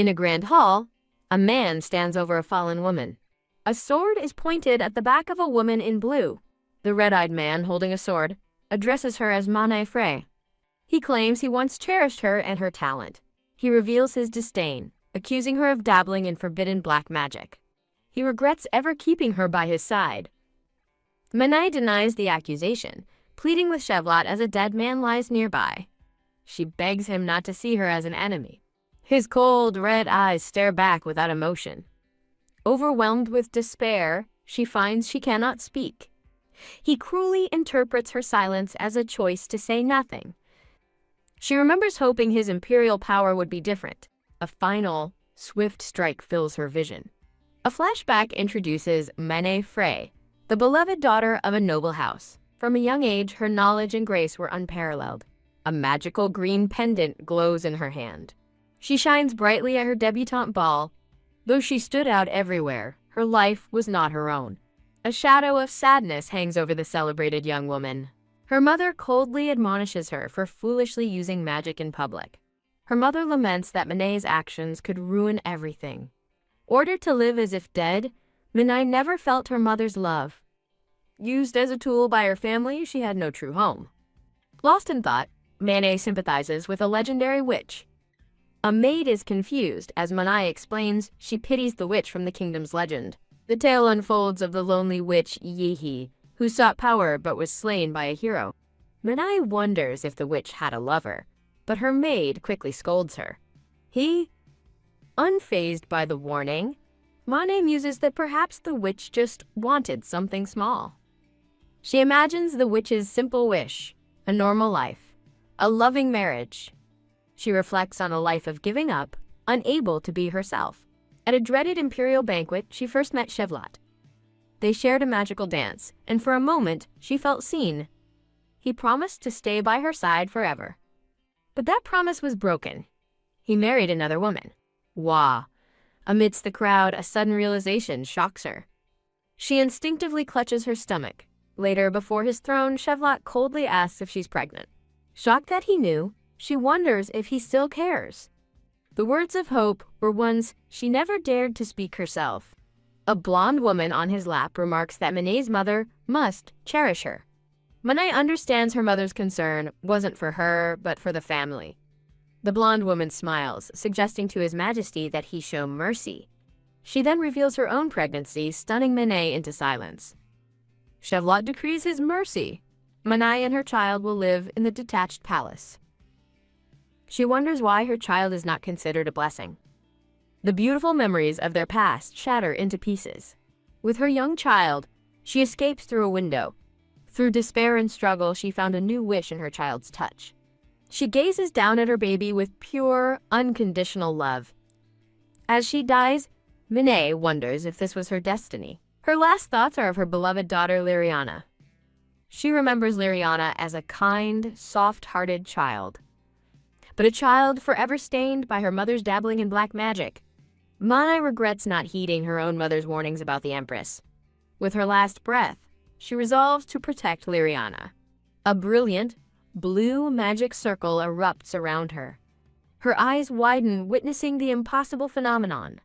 In a grand hall, a man stands over a fallen woman. A sword is pointed at the back of a woman in blue. The red-eyed man, holding a sword, addresses her as Manhwa. He claims he once cherished her and her talent. He reveals his disdain, accusing her of dabbling in forbidden black magic. He regrets ever keeping her by his side. Manhwa denies the accusation, pleading with Shevlot as a dead man lies nearby. She begs him not to see her as an enemy. His cold, red eyes stare back without emotion. Overwhelmed with despair, she finds she cannot speak. He cruelly interprets her silence as a choice to say nothing. She remembers hoping his imperial power would be different. A final, swift strike fills her vision. A flashback introduces Manhwa, the beloved daughter of a noble house. From a young age, her knowledge and grace were unparalleled. A magical green pendant glows in her hand. She shines brightly at her debutante ball. Though she stood out everywhere, her life was not her own. A shadow of sadness hangs over the celebrated young woman. Her mother coldly admonishes her for foolishly using magic in public. Her mother laments that Manhwa's actions could ruin everything. Ordered to live as if dead, Manhwa never felt her mother's love. Used as a tool by her family, she had no true home. Lost in thought, Manhwa sympathizes with a legendary witch. A maid is confused as Manhwa explains she pities the witch from the kingdom's legend. The tale unfolds of the lonely witch Yahello, who sought power but was slain by a hero. Manhwa wonders if the witch had a lover, but her maid quickly scolds her. Unfazed by the warning, Manhwa muses that perhaps the witch just wanted something small. She imagines the witch's simple wish, a normal life, a loving marriage. She reflects on a life of giving up, unable to be herself. At a dreaded imperial banquet, she first met Shevlot. They shared a magical dance, and for a moment, she felt seen. He promised to stay by her side forever. But that promise was broken. He married another woman. Wah! Amidst the crowd, a sudden realization shocks her. She instinctively clutches her stomach. Later, before his throne, Shevlot coldly asks if she's pregnant. Shocked that he knew, she wonders if he still cares. The words of hope were ones she never dared to speak herself. A blonde woman on his lap remarks that Manhwa's mother must cherish her. Manhwa understands her mother's concern wasn't for her, but for the family. The blonde woman smiles, suggesting to His Majesty that he show mercy. She then reveals her own pregnancy, stunning Manhwa into silence. Shevlot decrees his mercy. Manhwa and her child will live in the detached palace. She wonders why her child is not considered a blessing. The beautiful memories of their past shatter into pieces. With her young child, she escapes through a window. Through despair and struggle, she found a new wish in her child's touch. She gazes down at her baby with pure, unconditional love. As she dies, Manhwa wonders if this was her destiny. Her last thoughts are of her beloved daughter Liriana. She remembers Liriana as a kind, soft-hearted child. But a child forever stained by her mother's dabbling in black magic. Manhwa regrets not heeding her own mother's warnings about the Empress. With her last breath, she resolves to protect Liriana. A brilliant, blue magic circle erupts around her. Her eyes widen, witnessing the impossible phenomenon.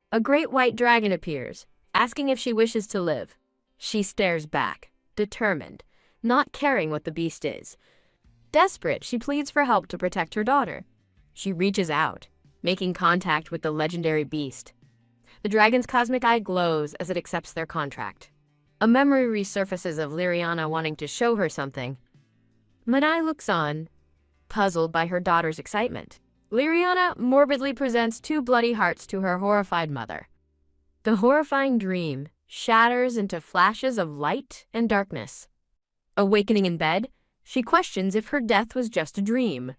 A great white dragon appears, asking if she wishes to live. She stares back, determined, not caring what the beast is. Desperate, she pleads for help to protect her daughter. She reaches out, making contact with the legendary beast. The dragon's cosmic eye glows as it accepts their contract. A memory resurfaces of Liriana wanting to show her something. Manhwa looks on, puzzled by her daughter's excitement. Liriana morbidly presents 2 bloody hearts to her horrified mother. The horrifying dream shatters into flashes of light and darkness. Awakening in bed, she questions if her death was just a dream.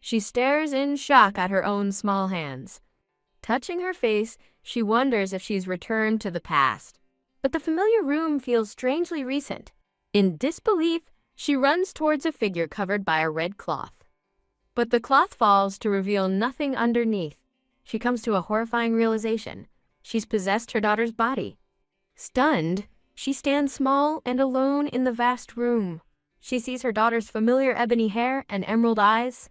She stares in shock at her own small hands. Touching her face, she wonders if she's returned to the past. But the familiar room feels strangely recent. In disbelief, she runs towards a figure covered by a red cloth. But the cloth falls to reveal nothing underneath. She comes to a horrifying realization. She's possessed her daughter's body. Stunned, she stands small and alone in the vast room. She sees her daughter's familiar ebony hair and emerald eyes.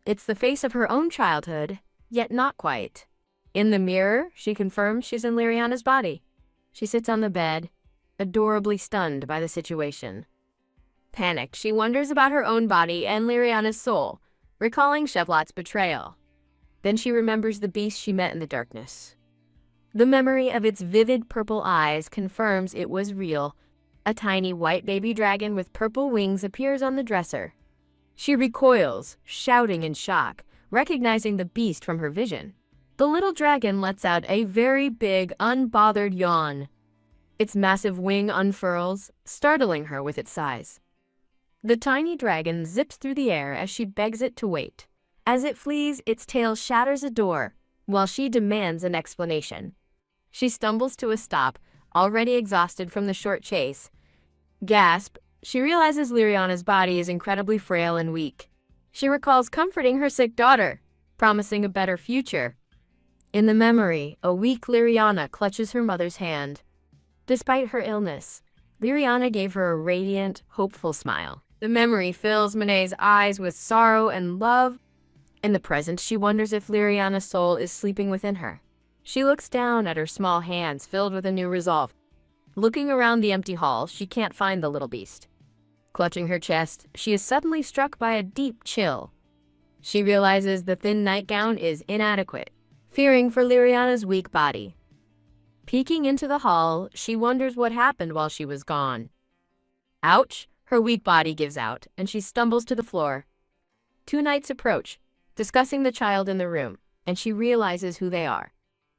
It's the face of her own childhood, yet not quite. In the mirror, she confirms she's in Liriana's body. She sits on the bed, adorably stunned by the situation. Panicked, she wonders about her own body and Liriana's soul, recalling Chevlot's betrayal. Then she remembers the beast she met in the darkness. The memory of its vivid purple eyes confirms it was real. A tiny white baby dragon with purple wings appears on the dresser. She recoils, shouting in shock, recognizing the beast from her vision. The little dragon lets out a very big, unbothered yawn. Its massive wing unfurls, startling her with its size. The tiny dragon zips through the air as she begs it to wait. As it flees, its tail shatters a door, while she demands an explanation. She stumbles to a stop, already exhausted from the short chase. Gasp, she realizes Liriana's body is incredibly frail and weak. She recalls comforting her sick daughter, promising a better future. In the memory, a weak Liriana clutches her mother's hand. Despite her illness, Liriana gave her a radiant, hopeful smile. The memory fills Monet's eyes with sorrow and love. In the present, she wonders if Liriana's soul is sleeping within her. She looks down at her small hands filled with a new resolve. Looking around the empty hall, she can't find the little beast. Clutching her chest, she is suddenly struck by a deep chill. She realizes the thin nightgown is inadequate, fearing for Liriana's weak body. Peeking into the hall, she wonders what happened while she was gone. Ouch! Her weak body gives out, and she stumbles to the floor. Two knights approach, discussing the child in the room, and she realizes who they are.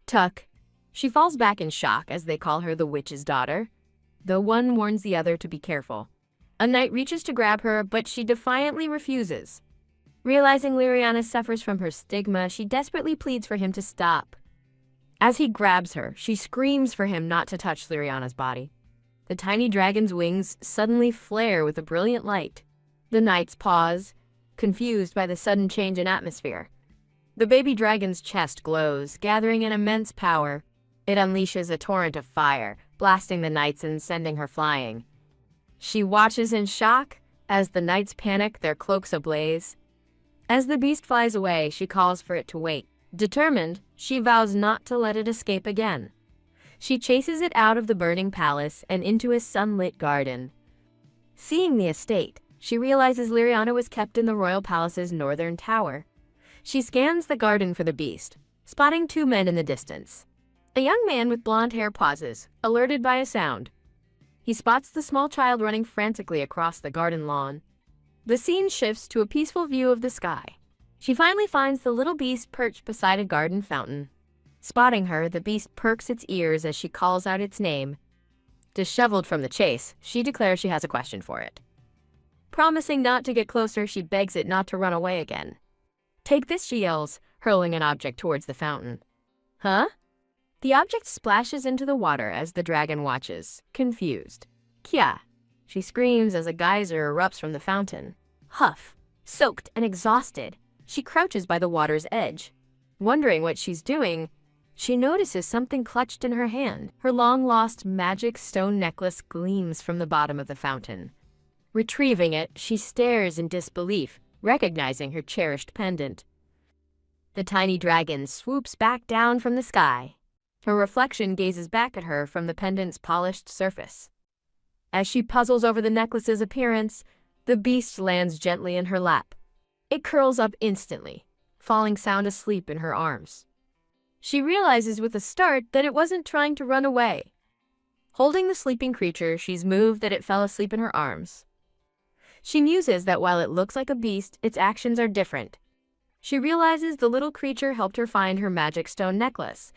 Tuck. She falls back in shock as they call her the witch's daughter, though one warns the other to be careful. A knight reaches to grab her, but she defiantly refuses. Realizing Liriana suffers from her stigma, she desperately pleads for him to stop. As he grabs her, she screams for him not to touch Liriana's body. The tiny dragon's wings suddenly flare with a brilliant light. The knights pause, confused by the sudden change in atmosphere. The baby dragon's chest glows, gathering an immense power. It unleashes a torrent of fire, blasting the knights and sending her flying. She watches in shock as the knights panic, their cloaks ablaze. As the beast flies away, she calls for it to wait. Determined, she vows not to let it escape again. She chases it out of the burning palace and into a sunlit garden. Seeing the estate, she realizes Liriana was kept in the royal palace's northern tower. She scans the garden for the beast, spotting two men in the distance. A young man with blonde hair pauses, alerted by a sound. He spots the small child running frantically across the garden lawn. The scene shifts to a peaceful view of the sky. She finally finds the little beast perched beside a garden fountain. Spotting her, the beast perks its ears as she calls out its name. Disheveled from the chase, she declares she has a question for it. Promising not to get closer, she begs it not to run away again. "Take this," she yells, hurling an object towards the fountain. Huh? The object splashes into the water as the dragon watches, confused. Kya! She screams as a geyser erupts from the fountain. Huff! Soaked and exhausted, she crouches by the water's edge. Wondering what she's doing, she notices something clutched in her hand. Her long-lost magic stone necklace gleams from the bottom of the fountain. Retrieving it, she stares in disbelief, recognizing her cherished pendant. The tiny dragon swoops back down from the sky. Her reflection gazes back at her from the pendant's polished surface. As she puzzles over the necklace's appearance, the beast lands gently in her lap. It curls up instantly, falling sound asleep in her arms. She realizes with a start that it wasn't trying to run away. Holding the sleeping creature, she's moved that it fell asleep in her arms. She muses that while it looks like a beast, its actions are different. She realizes the little creature helped her find her magic stone necklace.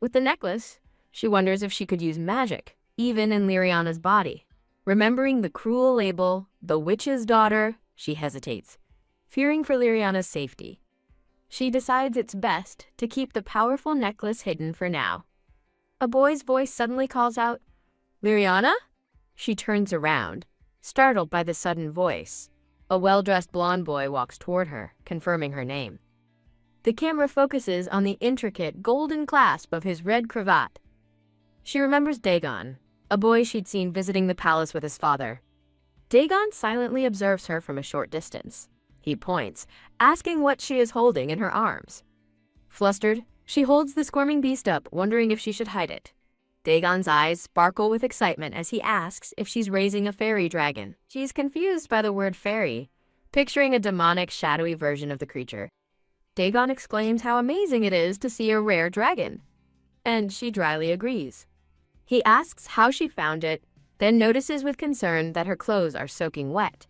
With the necklace, she wonders if she could use magic, even in Liriana's body. Remembering the cruel label, the witch's daughter, she hesitates, fearing for Liriana's safety. She decides it's best to keep the powerful necklace hidden for now. A boy's voice suddenly calls out, "Liriana?" She turns around, startled by the sudden voice. A well-dressed blonde boy walks toward her, confirming her name. The camera focuses on the intricate golden clasp of his red cravat. She remembers Dagon, a boy she'd seen visiting the palace with his father. Dagon silently observes her from a short distance. He points, asking what she is holding in her arms. Flustered, she holds the squirming beast up, wondering if she should hide it. Dagon's eyes sparkle with excitement as he asks if she's raising a fairy dragon. She's confused by the word fairy, picturing a demonic, shadowy version of the creature. Dagon exclaims how amazing it is to see a rare dragon, and she dryly agrees. He asks how she found it, then notices with concern that her clothes are soaking wet.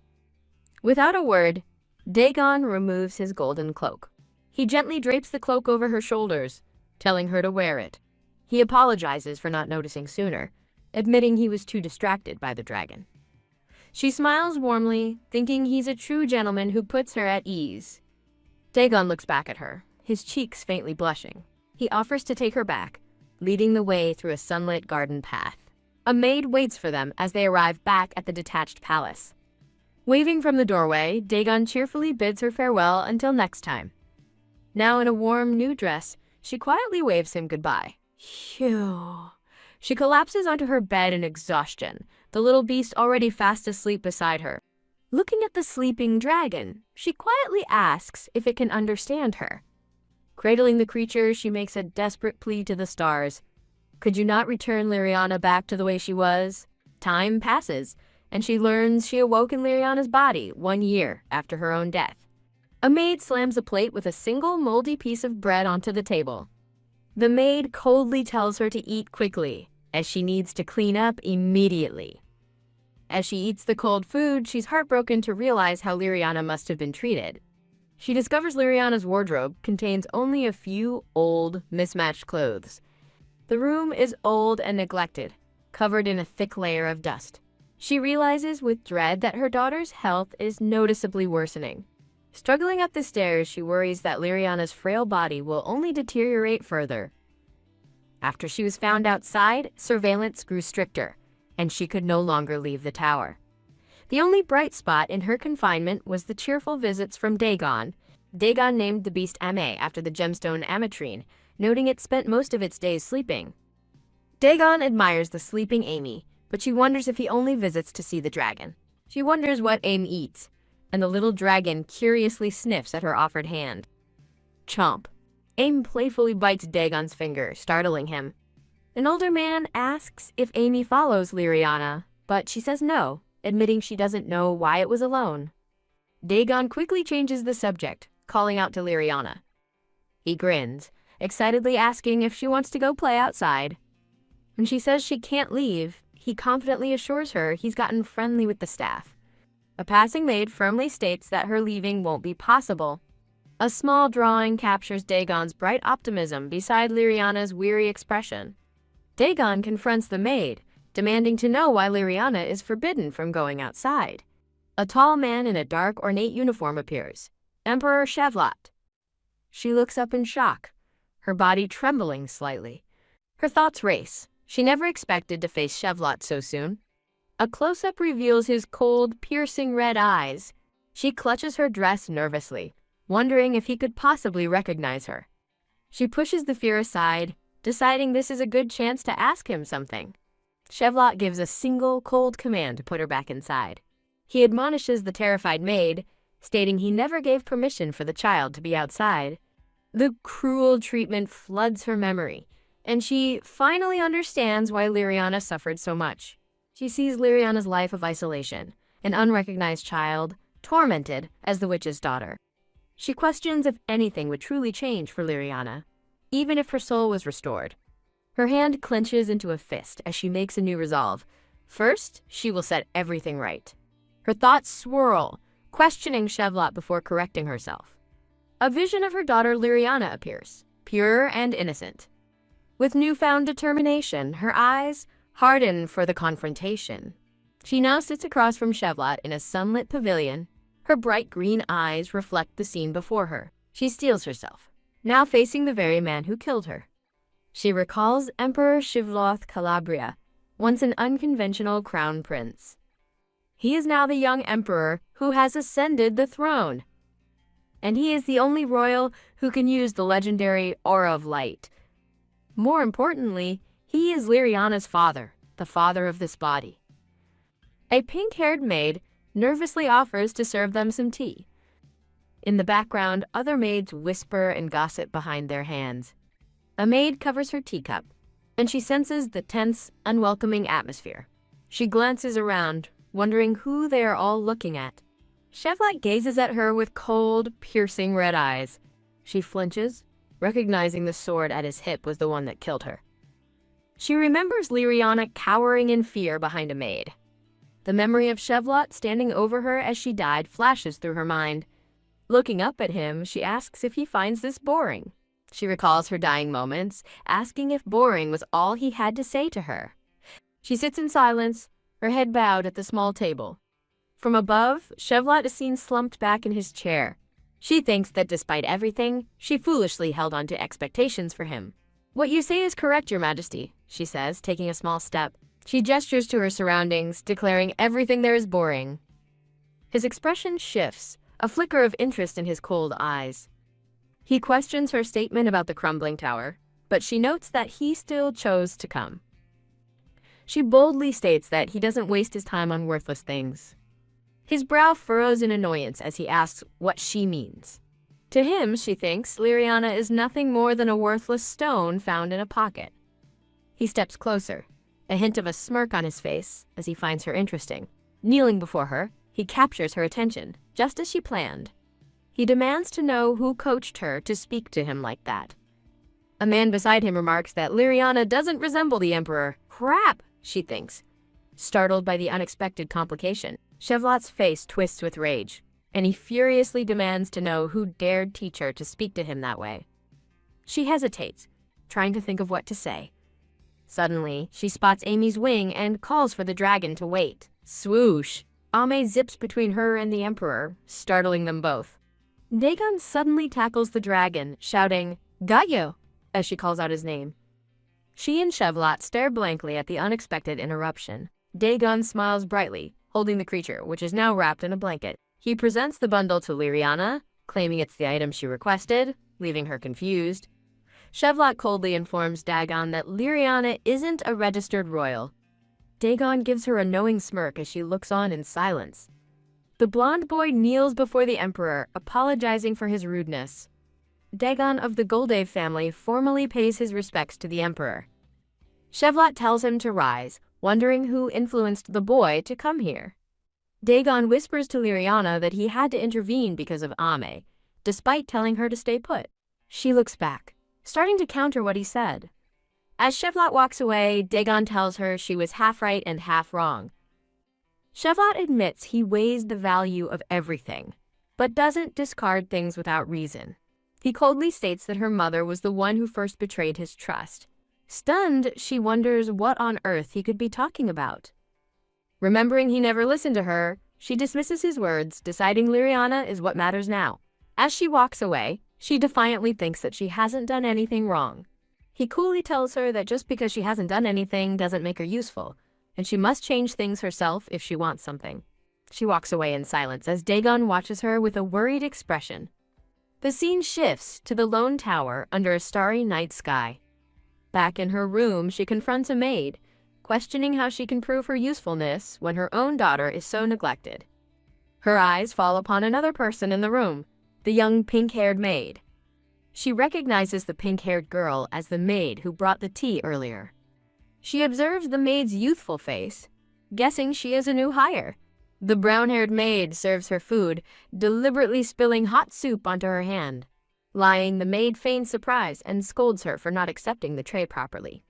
Without a word, Dagon removes his golden cloak. He gently drapes the cloak over her shoulders, telling her to wear it. He apologizes for not noticing sooner, admitting he was too distracted by the dragon. She smiles warmly, thinking he's a true gentleman who puts her at ease. Dagon looks back at her, his cheeks faintly blushing. He offers to take her back, leading the way through a sunlit garden path. A maid waits for them as they arrive back at the detached palace. Waving from the doorway, Dagon cheerfully bids her farewell until next time. Now in a warm new dress, she quietly waves him goodbye. Phew. She collapses onto her bed in exhaustion, the little beast already fast asleep beside her. Looking at the sleeping dragon, she quietly asks if it can understand her. Cradling the creature, she makes a desperate plea to the stars. Could you not return Liriana back to the way she was? Time passes, and she learns she awoke in Liriana's body 1 year after her own death. A maid slams a plate with a single moldy piece of bread onto the table. The maid coldly tells her to eat quickly, as she needs to clean up immediately. As she eats the cold food, she's heartbroken to realize how Liriana must have been treated. She discovers Liriana's wardrobe contains only a few old, mismatched clothes. The room is old and neglected, covered in a thick layer of dust. She realizes with dread that her daughter's health is noticeably worsening. Struggling up the stairs, she worries that Liriana's frail body will only deteriorate further. After she was found outside, surveillance grew stricter, and she could no longer leave the tower. The only bright spot in her confinement was the cheerful visits from Dagon. Dagon named the beast Ame after the gemstone ametrine, noting it spent most of its days sleeping. Dagon admires the sleeping Amy, but she wonders if he only visits to see the dragon. She wonders what Ame eats, and the little dragon curiously sniffs at her offered hand. Chomp. Ame playfully bites Dagon's finger, startling him. An older man asks if Amy follows Liriana, but she says no, admitting she doesn't know why it was alone. Dagon quickly changes the subject, calling out to Liriana. He grins, excitedly asking if she wants to go play outside. When she says she can't leave, he confidently assures her he's gotten friendly with the staff. A passing maid firmly states that her leaving won't be possible. A small drawing captures Dagon's bright optimism beside Liriana's weary expression. Dagon confronts the maid, demanding to know why Liriana is forbidden from going outside. A tall man in a dark, ornate uniform appears, Emperor Shevlot. She looks up in shock, her body trembling slightly. Her thoughts race. She never expected to face Shevlot so soon. A close-up reveals his cold, piercing red eyes. She clutches her dress nervously, wondering if he could possibly recognize her. She pushes the fear aside, deciding this is a good chance to ask him something. Shevlot gives a single, cold command to put her back inside. He admonishes the terrified maid, stating he never gave permission for the child to be outside. The cruel treatment floods her memory, and she finally understands why Liriana suffered so much. She sees Liriana's life of isolation, an unrecognized child, tormented as the witch's daughter. She questions if anything would truly change for Liriana, even if her soul was restored. Her hand clenches into a fist as she makes a new resolve. First, she will set everything right. Her thoughts swirl, questioning Shevlot before correcting herself. A vision of her daughter Liriana appears, pure and innocent. With newfound determination, her eyes harden for the confrontation. She now sits across from Shevlot in a sunlit pavilion. Her bright green eyes reflect the scene before her. She steels herself, now facing the very man who killed her. She recalls Emperor Shivloth Calabria, once an unconventional crown prince. He is now the young emperor who has ascended the throne. And he is the only royal who can use the legendary Aura of Light. More importantly, he is Liriana's father, the father of this body. A pink-haired maid nervously offers to serve them some tea. In the background, other maids whisper and gossip behind their hands. A maid covers her teacup, and she senses the tense, unwelcoming atmosphere. She glances around, wondering who they are all looking at. Chevlat gazes at her with cold, piercing red eyes. She flinches, recognizing the sword at his hip was the one that killed her. She remembers Liriana cowering in fear behind a maid. The memory of Chevlat standing over her as she died flashes through her mind. Looking up at him, she asks if he finds this boring. She recalls her dying moments, asking if boring was all he had to say to her. She sits in silence, her head bowed at the small table. From above, Chevlat is seen slumped back in his chair. She thinks that despite everything, she foolishly held on to expectations for him. "What you say is correct, Your Majesty," she says, taking a small step. She gestures to her surroundings, declaring everything there is boring. His expression shifts, a flicker of interest in his cold eyes. He questions her statement about the crumbling tower, but she notes that he still chose to come. She boldly states that he doesn't waste his time on worthless things. His brow furrows in annoyance as he asks what she means. To him, she thinks, Liriana is nothing more than a worthless stone found in a pocket. He steps closer, a hint of a smirk on his face as he finds her interesting. Kneeling before her, he captures her attention, just as she planned. He demands to know who coached her to speak to him like that. A man beside him remarks that Liriana doesn't resemble the Emperor. Crap, she thinks. Startled by the unexpected complication, Chevlat's face twists with rage, and he furiously demands to know who dared teach her to speak to him that way. She hesitates, trying to think of what to say. Suddenly, she spots Amy's wing and calls for the dragon to wait. Swoosh! Ame zips between her and the Emperor, startling them both. Dagon suddenly tackles the dragon, shouting, "Got you!" as she calls out his name. She and Chevlat stare blankly at the unexpected interruption. Dagon smiles brightly, holding the creature, which is now wrapped in a blanket. He presents the bundle to Liriana, claiming it's the item she requested, leaving her confused. Chevlat coldly informs Dagon that Liriana isn't a registered royal. Dagon gives her a knowing smirk as she looks on in silence. The blonde boy kneels before the Emperor, apologizing for his rudeness. Dagon of the Goldev family formally pays his respects to the Emperor. Chevlat tells him to rise, wondering who influenced the boy to come here. Dagon whispers to Liriana that he had to intervene because of Ame, despite telling her to stay put. She looks back, starting to counter what he said. As Chevlat walks away, Dagon tells her she was half right and half wrong. Chevlat admits he weighs the value of everything, but doesn't discard things without reason. He coldly states that her mother was the one who first betrayed his trust. Stunned, she wonders what on earth he could be talking about. Remembering he never listened to her, she dismisses his words, deciding Liriana is what matters now. As she walks away, she defiantly thinks that she hasn't done anything wrong. He coolly tells her that just because she hasn't done anything doesn't make her useful, and she must change things herself if she wants something. She walks away in silence as Dagon watches her with a worried expression. The scene shifts to the lone tower under a starry night sky. Back in her room, she confronts a maid, questioning how she can prove her usefulness when her own daughter is so neglected. Her eyes fall upon another person in the room, the young pink-haired maid. She recognizes the pink-haired girl as the maid who brought the tea earlier. She observes the maid's youthful face, guessing she is a new hire. The brown-haired maid serves her food, deliberately spilling hot soup onto her hand. Lying, the maid feigns surprise and scolds her for not accepting the tray properly.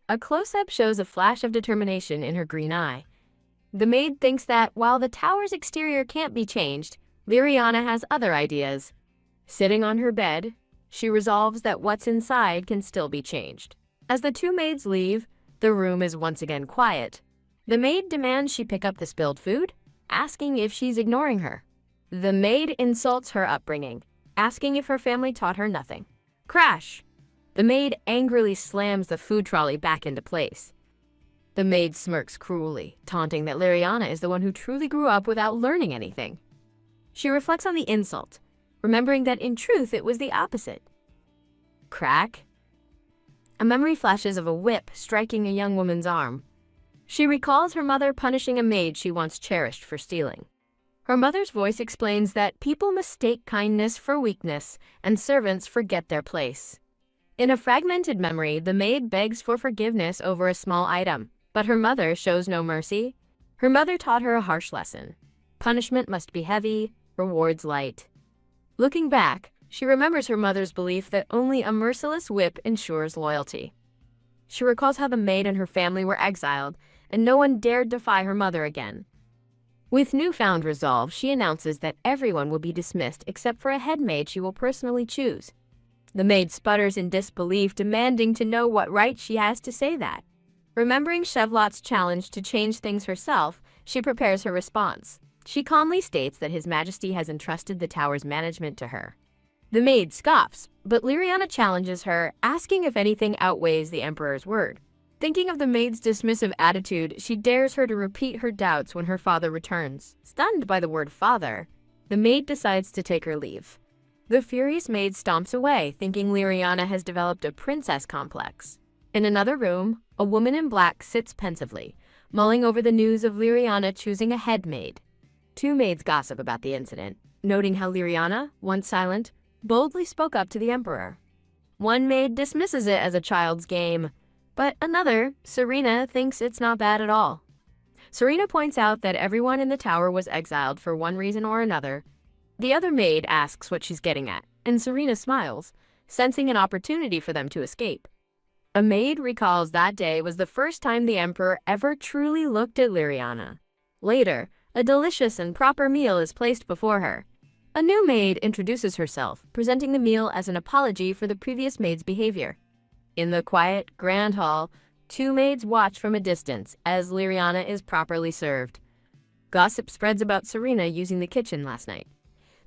A close-up shows a flash of determination in her green eye. The maid thinks that while the tower's exterior can't be changed, Liriana has other ideas. Sitting on her bed, she resolves that what's inside can still be changed. As the two maids leave, the room is once again quiet. The maid demands she pick up the spilled food, asking if she's ignoring her. The maid insults her upbringing, asking if her family taught her nothing. Crash! The maid angrily slams the food trolley back into place. The maid smirks cruelly, taunting that Liriana is the one who truly grew up without learning anything. She reflects on the insult, remembering that in truth it was the opposite. Crack! A memory flashes of a whip striking a young woman's arm. She recalls her mother punishing a maid she once cherished for stealing. Her mother's voice explains that people mistake kindness for weakness, and servants forget their place. In a fragmented memory, the maid begs for forgiveness over a small item, but her mother shows no mercy. Her mother taught her a harsh lesson. Punishment must be heavy, rewards light. Looking back, she remembers her mother's belief that only a merciless whip ensures loyalty. She recalls how the maid and her family were exiled, and no one dared defy her mother again. With newfound resolve, she announces that everyone will be dismissed except for a head maid she will personally choose. The maid sputters in disbelief, demanding to know what right she has to say that. Remembering Shevlot's challenge to change things herself, she prepares her response. She calmly states that His Majesty has entrusted the tower's management to her. The maid scoffs, but Liriana challenges her, asking if anything outweighs the Emperor's word. Thinking of the maid's dismissive attitude, she dares her to repeat her doubts when her father returns. Stunned by the word father, the maid decides to take her leave. The furious maid stomps away, thinking Liriana has developed a princess complex. In another room, a woman in black sits pensively, mulling over the news of Liriana choosing a head maid. Two maids gossip about the incident, noting how Liriana, once silent, boldly spoke up to the Emperor. One maid dismisses it as a child's game, but another, Serena, thinks it's not bad at all. Serena points out that everyone in the tower was exiled for one reason or another. The other maid asks what she's getting at, and Serena smiles, sensing an opportunity for them to escape. A maid recalls that day was the first time the Emperor ever truly looked at Liriana. Later, a delicious and proper meal is placed before her. A new maid introduces herself, presenting the meal as an apology for the previous maid's behavior. In the quiet, grand hall, two maids watch from a distance as Liriana is properly served. Gossip spreads about Serena using the kitchen last night.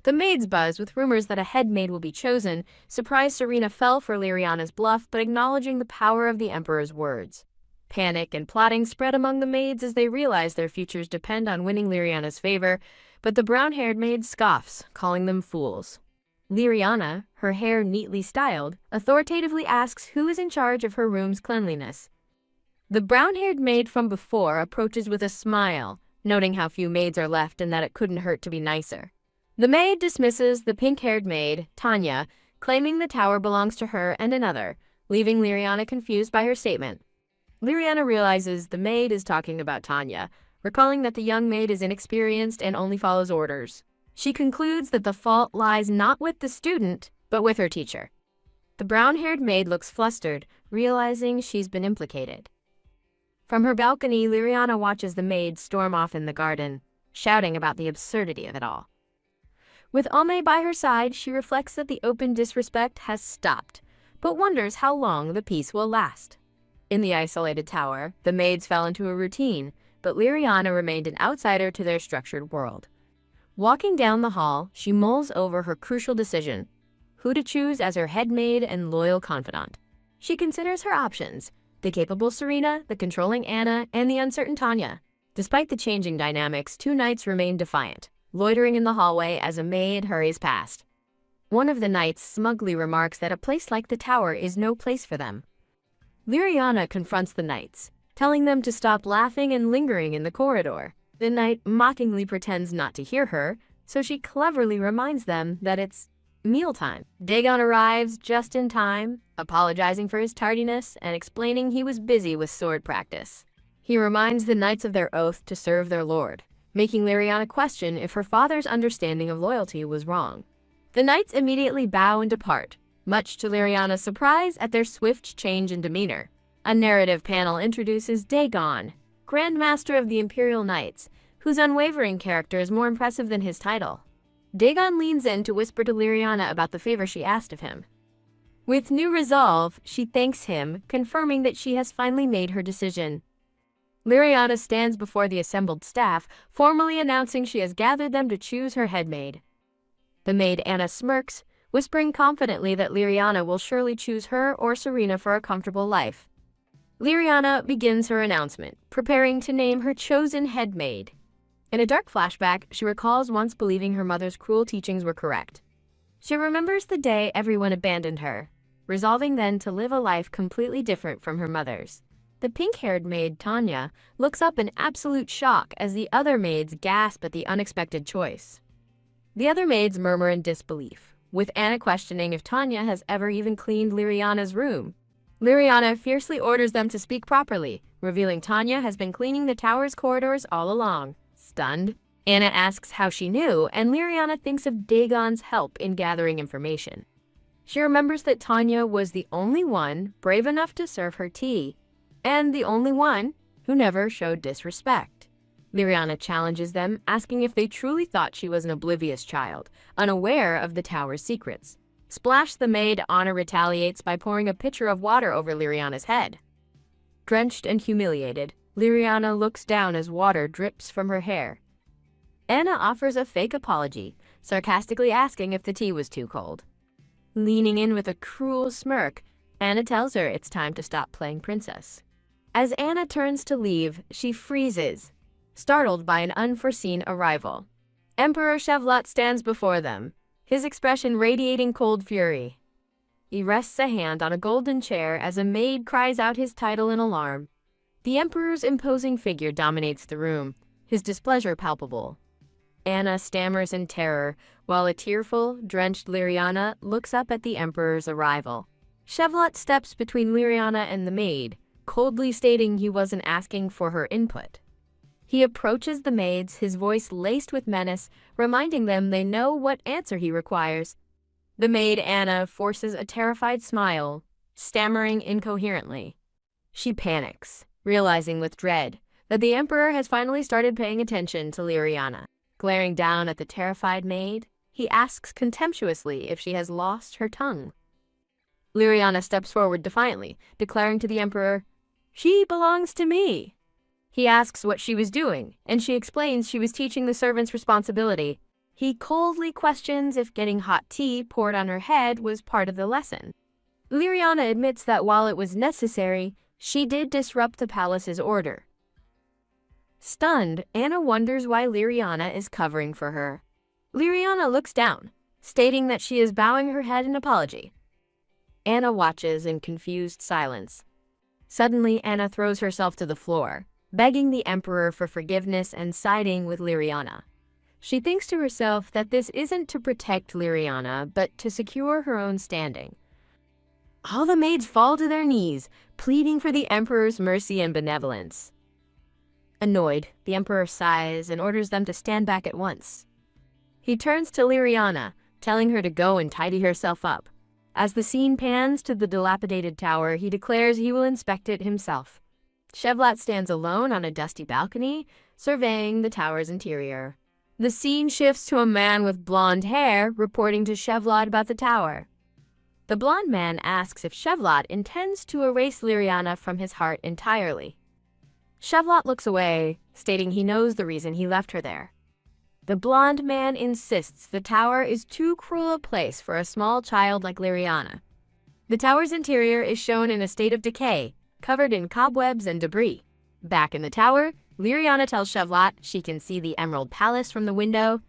The maids buzz with rumors that a head maid will be chosen. Surprised, Serena fell for Liriana's bluff, but acknowledging the power of the Emperor's words. Panic and plotting spread among the maids as they realize their futures depend on winning Liriana's favor, but the brown-haired maid scoffs, calling them fools. Liriana, her hair neatly styled, authoritatively asks who is in charge of her room's cleanliness. The brown-haired maid from before approaches with a smile, noting how few maids are left and that it couldn't hurt to be nicer. The maid dismisses the pink-haired maid, Tanya, claiming the tower belongs to her and another, leaving Liriana confused by her statement. Liriana realizes the maid is talking about Tanya, recalling that the young maid is inexperienced and only follows orders. She concludes that the fault lies not with the student, but with her teacher. The brown-haired maid looks flustered, realizing she's been implicated. From her balcony, Liriana watches the maid storm off in the garden, shouting about the absurdity of it all. With Ame by her side, she reflects that the open disrespect has stopped, but wonders how long the peace will last. In the isolated tower, the maids fell into a routine, but Liriana remained an outsider to their structured world. Walking down the hall, she mulls over her crucial decision, who to choose as her head maid and loyal confidant. She considers her options, the capable Serena, the controlling Anna, and the uncertain Tanya. Despite the changing dynamics, two knights remain defiant, loitering in the hallway as a maid hurries past. One of the knights smugly remarks that a place like the tower is no place for them. Liriana confronts the knights, telling them to stop laughing and lingering in the corridor. The knight mockingly pretends not to hear her, so she cleverly reminds them that it's mealtime. Dagon arrives just in time, apologizing for his tardiness and explaining he was busy with sword practice. He reminds the knights of their oath to serve their lord, making Liriana question if her father's understanding of loyalty was wrong. The knights immediately bow and depart, much to Liriana's surprise at their swift change in demeanor. A narrative panel introduces Dagon, Grand Master of the Imperial Knights, whose unwavering character is more impressive than his title. Dagon leans in to whisper to Liriana about the favor she asked of him. With new resolve, she thanks him, confirming that she has finally made her decision. Liriana stands before the assembled staff, formally announcing she has gathered them to choose her head maid. The maid Anna smirks, whispering confidently that Liriana will surely choose her or Serena for a comfortable life. Liriana begins her announcement, preparing to name her chosen head maid. In a dark flashback, she recalls once believing her mother's cruel teachings were correct. She remembers the day everyone abandoned her, resolving then to live a life completely different from her mother's. The pink-haired maid, Tanya, looks up in absolute shock as the other maids gasp at the unexpected choice. The other maids murmur in disbelief, with Anna questioning if Tanya has ever even cleaned Liriana's room. Liriana fiercely orders them to speak properly, revealing Tanya has been cleaning the tower's corridors all along. Stunned, Anna asks how she knew, and Liriana thinks of Dagon's help in gathering information. She remembers that Tanya was the only one brave enough to serve her tea, and the only one who never showed disrespect. Liriana challenges them, asking if they truly thought she was an oblivious child, unaware of the tower's secrets. Splash the maid, Anna retaliates by pouring a pitcher of water over Liriana's head. Drenched and humiliated, Liriana looks down as water drips from her hair. Anna offers a fake apology, sarcastically asking if the tea was too cold. Leaning in with a cruel smirk, Anna tells her it's time to stop playing princess. As Anna turns to leave, she freezes, startled by an unforeseen arrival. Emperor Shevlot stands before them, his expression radiating cold fury. He rests a hand on a golden chair as a maid cries out his title in alarm. The emperor's imposing figure dominates the room, his displeasure palpable. Anna stammers in terror, while a tearful, drenched Liriana looks up at the emperor's arrival. Shevlot steps between Liriana and the maid, coldly stating he wasn't asking for her input. He approaches the maids, his voice laced with menace, reminding them they know what answer he requires. The maid, Anna, forces a terrified smile, stammering incoherently. She panics, realizing with dread that the emperor has finally started paying attention to Liriana. Glaring down at the terrified maid, he asks contemptuously if she has lost her tongue. Liriana steps forward defiantly, declaring to the emperor, "She belongs to me." He asks what she was doing, and she explains she was teaching the servants responsibility. He coldly questions if getting hot tea poured on her head was part of the lesson. Liriana admits that while it was necessary, she did disrupt the palace's order. Stunned, Anna wonders why Liriana is covering for her. Liriana looks down, stating that she is bowing her head in apology. Anna watches in confused silence. Suddenly, Anna throws herself to the floor, begging the emperor for forgiveness and siding with Liriana. She thinks to herself that this isn't to protect Liriana, but to secure her own standing. All the maids fall to their knees, pleading for the emperor's mercy and benevolence. Annoyed, the emperor sighs and orders them to stand back at once. He turns to Liriana, telling her to go and tidy herself up. As the scene pans to the dilapidated tower, he declares he will inspect it himself. Shevlot stands alone on a dusty balcony, surveying the tower's interior. The scene shifts to a man with blonde hair reporting to Shevlot about the tower. The blonde man asks if Shevlot intends to erase Liriana from his heart entirely. Shevlot looks away, stating he knows the reason he left her there. The blonde man insists the tower is too cruel a place for a small child like Liriana. The tower's interior is shown in a state of decay, covered in cobwebs and debris. Back in the tower, Liriana tells Shevlot she can see the Emerald Palace from the window.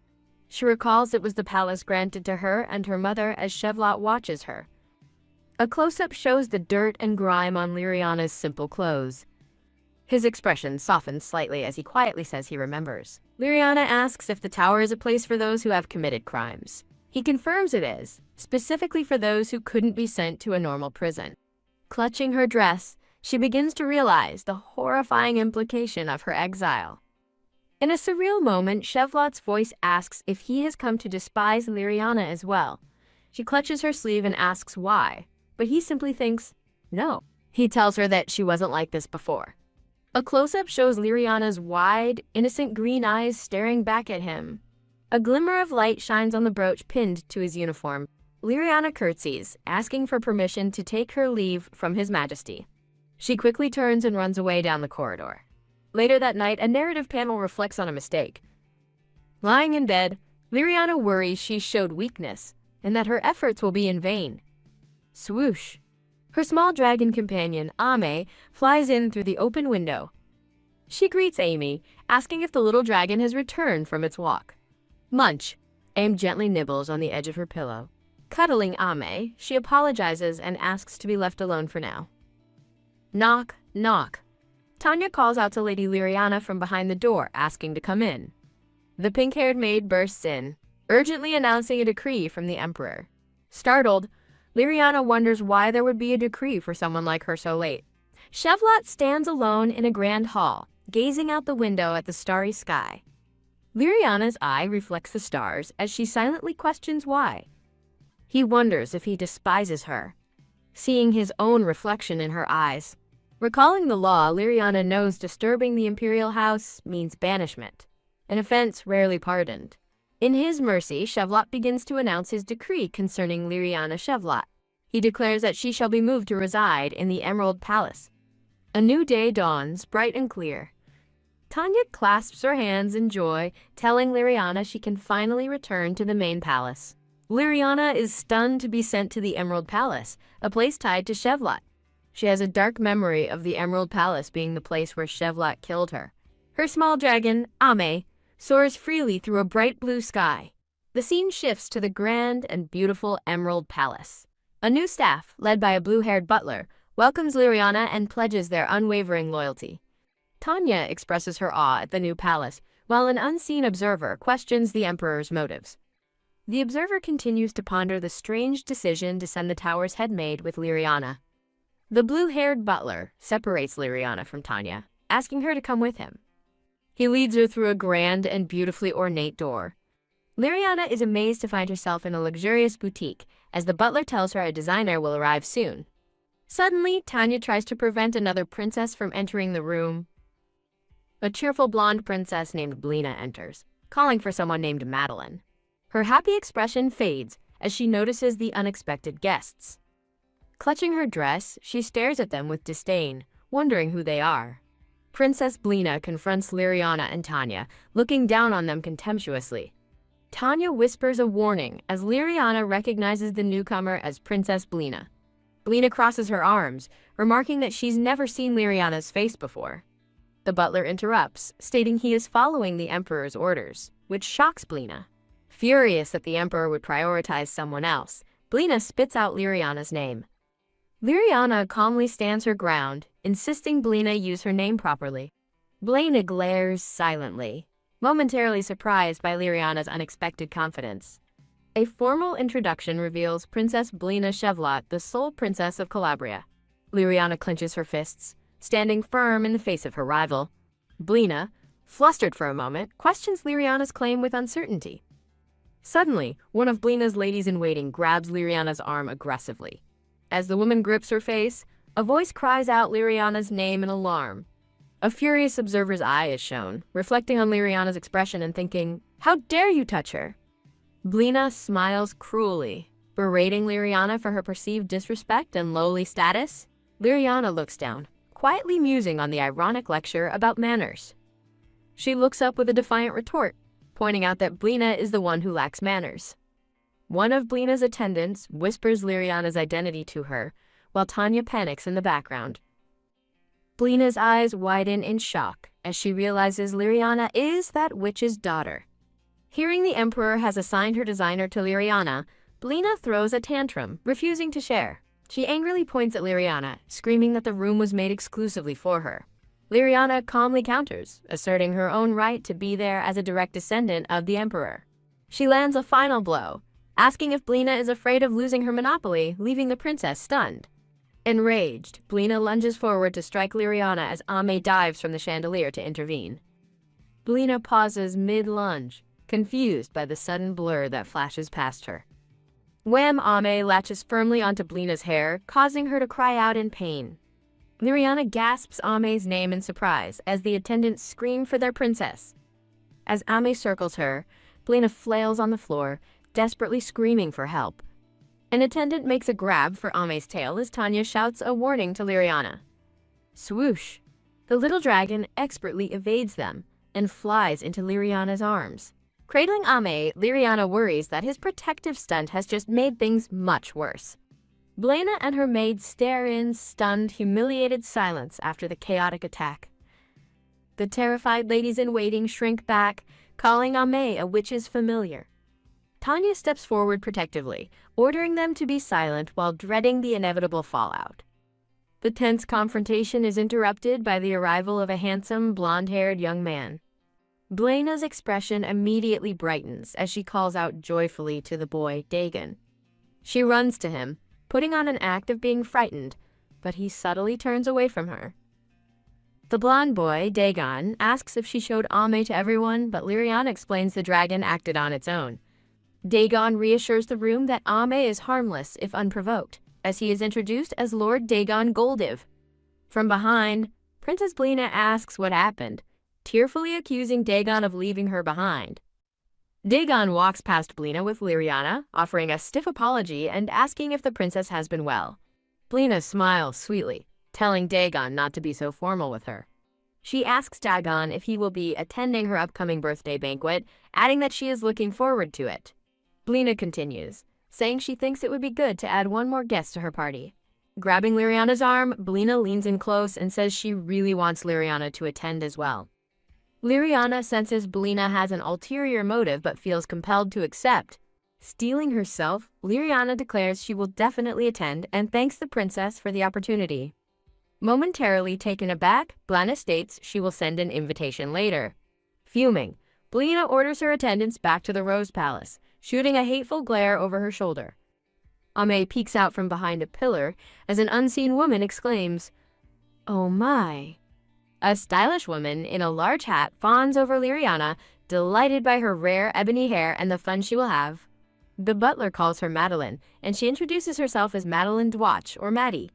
She recalls it was the palace granted to her and her mother as Shevlot watches her. A close-up shows the dirt and grime on Liriana's simple clothes. His expression softens slightly as he quietly says he remembers. Liriana asks if the tower is a place for those who have committed crimes. He confirms it is, specifically for those who couldn't be sent to a normal prison. Clutching her dress, she begins to realize the horrifying implication of her exile. In a surreal moment, Shevlot's voice asks if he has come to despise Liriana as well. She clutches her sleeve and asks why, but he simply thinks, no. He tells her that she wasn't like this before. A close-up shows Liriana's wide, innocent green eyes staring back at him. A glimmer of light shines on the brooch pinned to his uniform. Liriana curtsies, asking for permission to take her leave from His Majesty. She quickly turns and runs away down the corridor. Later that night, a narrative panel reflects on a mistake. Lying in bed, Liriana worries she showed weakness, and that her efforts will be in vain. Swoosh! Her small dragon companion, Ame, flies in through the open window. She greets Amy, asking if the little dragon has returned from its walk. Munch! Ame gently nibbles on the edge of her pillow. Cuddling Ame, she apologizes and asks to be left alone for now. Knock, knock. Tanya calls out to Lady Liriana from behind the door, asking to come in. The pink-haired maid bursts in, urgently announcing a decree from the Emperor. Startled, Liriana wonders why there would be a decree for someone like her so late. Chevlot stands alone in a grand hall, gazing out the window at the starry sky. Liriana's eye reflects the stars as she silently questions why. He wonders if he despises her, seeing his own reflection in her eyes. Recalling the law, Liriana knows disturbing the imperial house means banishment, an offense rarely pardoned. In his mercy, Chevlot begins to announce his decree concerning Liriana Chevlot. He declares that she shall be moved to reside in the Emerald Palace. A new day dawns, bright and clear. Tanya clasps her hands in joy, telling Liriana she can finally return to the main palace. Liriana is stunned to be sent to the Emerald Palace, a place tied to Chevlot. She has a dark memory of the Emerald Palace being the place where Chevlot killed her. Her small dragon, Ame, soars freely through a bright blue sky. The scene shifts to the grand and beautiful Emerald Palace. A new staff, led by a blue-haired butler, welcomes Liriana and pledges their unwavering loyalty. Tanya expresses her awe at the new palace, while an unseen observer questions the Emperor's motives. The observer continues to ponder the strange decision to send the tower's head maid with Liriana. The blue-haired butler separates Liriana from Tanya, asking her to come with him. He leads her through a grand and beautifully ornate door. Liriana is amazed to find herself in a luxurious boutique, as the butler tells her a designer will arrive soon. Suddenly, Tanya tries to prevent another princess from entering the room. A cheerful blonde princess named Blina enters, calling for someone named Madeline. Her happy expression fades as she notices the unexpected guests. Clutching her dress, she stares at them with disdain, wondering who they are. Princess Blina confronts Liriana and Tanya, looking down on them contemptuously. Tanya whispers a warning as Liriana recognizes the newcomer as Princess Blina. Blina crosses her arms, remarking that she's never seen Liriana's face before. The butler interrupts, stating he is following the Emperor's orders, which shocks Blina. Furious that the Emperor would prioritize someone else, Blina spits out Liriana's name. Liriana calmly stands her ground, insisting Blina use her name properly. Blina glares silently, momentarily surprised by Liriana's unexpected confidence. A formal introduction reveals Princess Blina Chevlot, the sole princess of Calabria. Liriana clenches her fists, standing firm in the face of her rival. Blina, flustered for a moment, questions Liriana's claim with uncertainty. Suddenly, one of Blina's ladies-in-waiting grabs Liriana's arm aggressively. As the woman grips her face, a voice cries out Liriana's name in alarm. A furious observer's eye is shown, reflecting on Liriana's expression and thinking, "How dare you touch her?" Blina smiles cruelly, berating Liriana for her perceived disrespect and lowly status. Liriana looks down, quietly musing on the ironic lecture about manners. She looks up with a defiant retort, pointing out that Blina is the one who lacks manners. One of Blina's attendants whispers Liriana's identity to her, while Tanya panics in the background. Blina's eyes widen in shock as she realizes Liriana is that witch's daughter. Hearing the Emperor has assigned her designer to Liriana, Blina throws a tantrum, refusing to share. She angrily points at Liriana, screaming that the room was made exclusively for her. Liriana calmly counters, asserting her own right to be there as a direct descendant of the Emperor. She lands a final blow, asking if Blina is afraid of losing her monopoly, leaving the princess stunned. Enraged, Blina lunges forward to strike Liriana as Ame dives from the chandelier to intervene. Blina pauses mid-lunge, confused by the sudden blur that flashes past her. Wham! Ame latches firmly onto Blina's hair, causing her to cry out in pain. Liriana gasps Ame's name in surprise as the attendants scream for their princess. As Ame circles her, Blina flails on the floor, desperately screaming for help. An attendant makes a grab for Ame's tail as Tanya shouts a warning to Liriana. Swoosh! The little dragon expertly evades them and flies into Liriana's arms. Cradling Ame, Liriana worries that his protective stunt has just made things much worse. Blina and her maid stare in stunned, humiliated silence after the chaotic attack. The terrified ladies-in-waiting shrink back, calling Ame a witch's familiar. Tanya steps forward protectively, ordering them to be silent while dreading the inevitable fallout. The tense confrontation is interrupted by the arrival of a handsome, blonde-haired young man. Blena's expression immediately brightens as she calls out joyfully to the boy, Dagon. She runs to him, putting on an act of being frightened, but he subtly turns away from her. The blonde boy, Dagon, asks if she showed Ame to everyone, but Liriana explains the dragon acted on its own. Dagon reassures the room that Ame is harmless if unprovoked, as he is introduced as Lord Dagon Goldiv. From behind, Princess Blena asks what happened, tearfully accusing Dagon of leaving her behind. Dagon walks past Blena with Liriana, offering a stiff apology and asking if the princess has been well. Blena smiles sweetly, telling Dagon not to be so formal with her. She asks Dagon if he will be attending her upcoming birthday banquet, adding that she is looking forward to it. Blena continues, saying she thinks it would be good to add one more guest to her party. Grabbing Liriana's arm, Blena leans in close and says she really wants Liriana to attend as well. Liriana senses Blena has an ulterior motive but feels compelled to accept. Steeling herself, Liriana declares she will definitely attend and thanks the princess for the opportunity. Momentarily taken aback, Blena states she will send an invitation later. Fuming, Blena orders her attendants back to the Rose Palace, shooting a hateful glare over her shoulder. Ame peeks out from behind a pillar as an unseen woman exclaims, "Oh my." A stylish woman in a large hat fawns over Liriana, delighted by her rare ebony hair and the fun she will have. The butler calls her Madeline, and she introduces herself as Madeline Dwatch, or Maddie.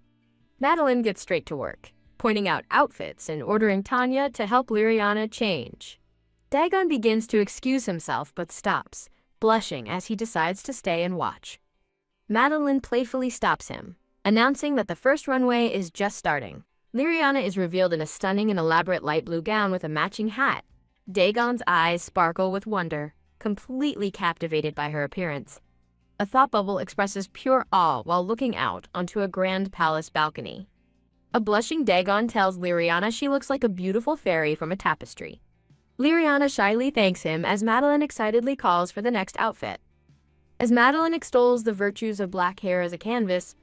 Madeline gets straight to work, pointing out outfits and ordering Tanya to help Liriana change. Dagon begins to excuse himself but stops, blushing as he decides to stay and watch. Madeline playfully stops him, announcing that the first runway is just starting. Liriana is revealed in a stunning and elaborate light blue gown with a matching hat. Dagon's eyes sparkle with wonder, completely captivated by her appearance. A thought bubble expresses pure awe while looking out onto a grand palace balcony. A blushing Dagon tells Liriana she looks like a beautiful fairy from a tapestry. Liriana shyly thanks him as Madeline excitedly calls for the next outfit. As Madeline extols the virtues of black hair as a canvas,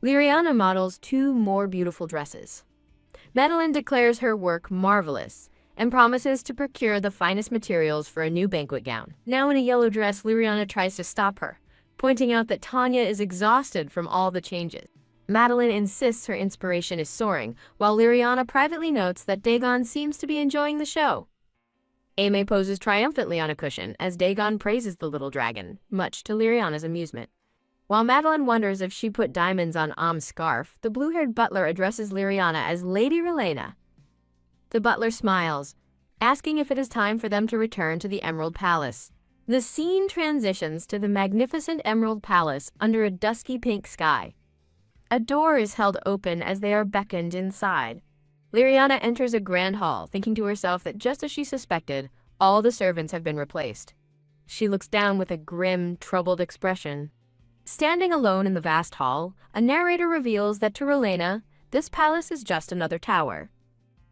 Liriana models 2 more beautiful dresses. Madeline declares her work marvelous and promises to procure the finest materials for a new banquet gown. Now in a yellow dress, Liriana tries to stop her, pointing out that Tanya is exhausted from all the changes. Madeline insists her inspiration is soaring, while Liriana privately notes that Dagon seems to be enjoying the show. Ame poses triumphantly on a cushion as Dagon praises the little dragon, much to Liriana's amusement. While Madeline wonders if she put diamonds on Am's scarf, the blue-haired butler addresses Liriana as Lady Relena. The butler smiles, asking if it is time for them to return to the Emerald Palace. The scene transitions to the magnificent Emerald Palace under a dusky pink sky. A door is held open as they are beckoned inside. Liriana enters a grand hall, thinking to herself that just as she suspected, all the servants have been replaced. She looks down with a grim, troubled expression. Standing alone in the vast hall, a narrator reveals that to Relena, this palace is just another tower.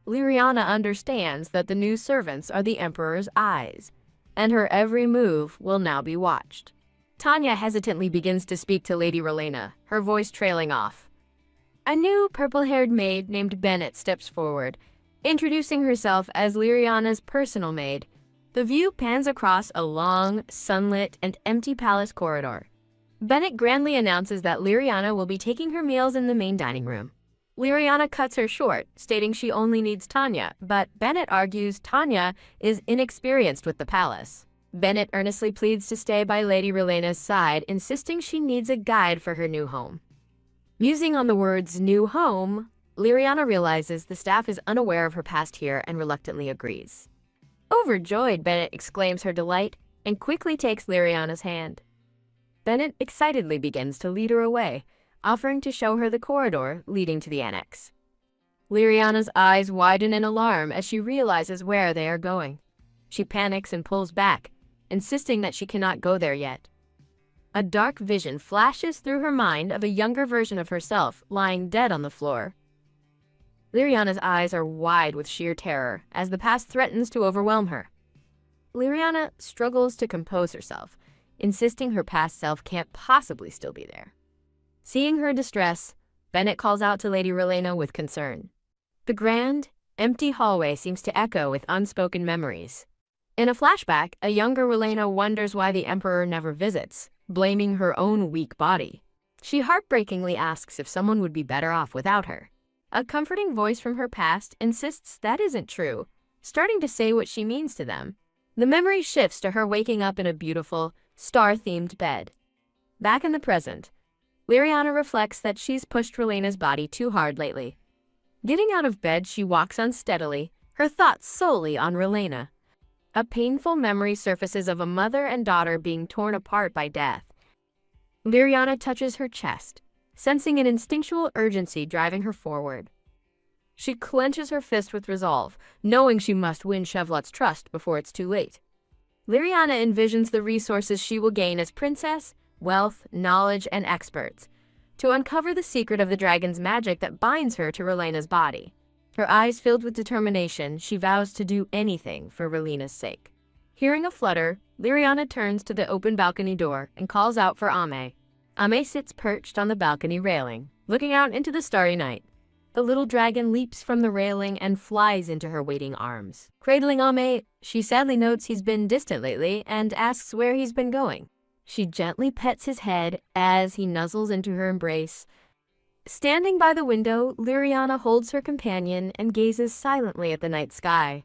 Liriana understands that the new servants are the Emperor's eyes, and her every move will now be watched. Tanya hesitantly begins to speak to Lady Relena, her voice trailing off. A new purple-haired maid named Bennett steps forward, introducing herself as Liriana's personal maid. The view pans across a long, sunlit, and empty palace corridor. Bennett grandly announces that Liriana will be taking her meals in the main dining room. Liriana cuts her short, stating she only needs Tanya, but Bennett argues Tanya is inexperienced with the palace. Bennett earnestly pleads to stay by Lady Relena's side, insisting she needs a guide for her new home. Musing on the words new home, Liriana realizes the staff is unaware of her past here and reluctantly agrees. Overjoyed, Bennett exclaims her delight and quickly takes Liriana's hand. Bennett excitedly begins to lead her away, offering to show her the corridor leading to the annex. Liriana's eyes widen in alarm as she realizes where they are going. She panics and pulls back, insisting that she cannot go there yet. A dark vision flashes through her mind of a younger version of herself lying dead on the floor. Liriana's eyes are wide with sheer terror as the past threatens to overwhelm her. Liriana struggles to compose herself, insisting her past self can't possibly still be there. Seeing her distress, Bennett calls out to Lady Rowena with concern. The grand, empty hallway seems to echo with unspoken memories. In a flashback, a younger Rowena wonders why the Emperor never visits, blaming her own weak body. She heartbreakingly asks if someone would be better off without her. A comforting voice from her past insists that isn't true, starting to say what she means to them. The memory shifts to her waking up in a beautiful, star-themed bed. Back in the present, Liriana reflects that she's pushed Rowena's body too hard lately. Getting out of bed, she walks unsteadily, her thoughts solely on Rowena. A painful memory surfaces of a mother and daughter being torn apart by death. Liriana touches her chest, sensing an instinctual urgency driving her forward. She clenches her fist with resolve, knowing she must win Chevlot's trust before it's too late. Liriana envisions the resources she will gain as princess, wealth, knowledge, and experts, to uncover the secret of the dragon's magic that binds her to Rowena's body. Her eyes filled with determination, she vows to do anything for Rowena's sake. Hearing a flutter, Liriana turns to the open balcony door and calls out for Ame. Ame sits perched on the balcony railing, looking out into the starry night. The little dragon leaps from the railing and flies into her waiting arms. Cradling Ame, she sadly notes he's been distant lately and asks where he's been going. She gently pets his head as he nuzzles into her embrace. Standing by the window, Liriana holds her companion and gazes silently at the night sky.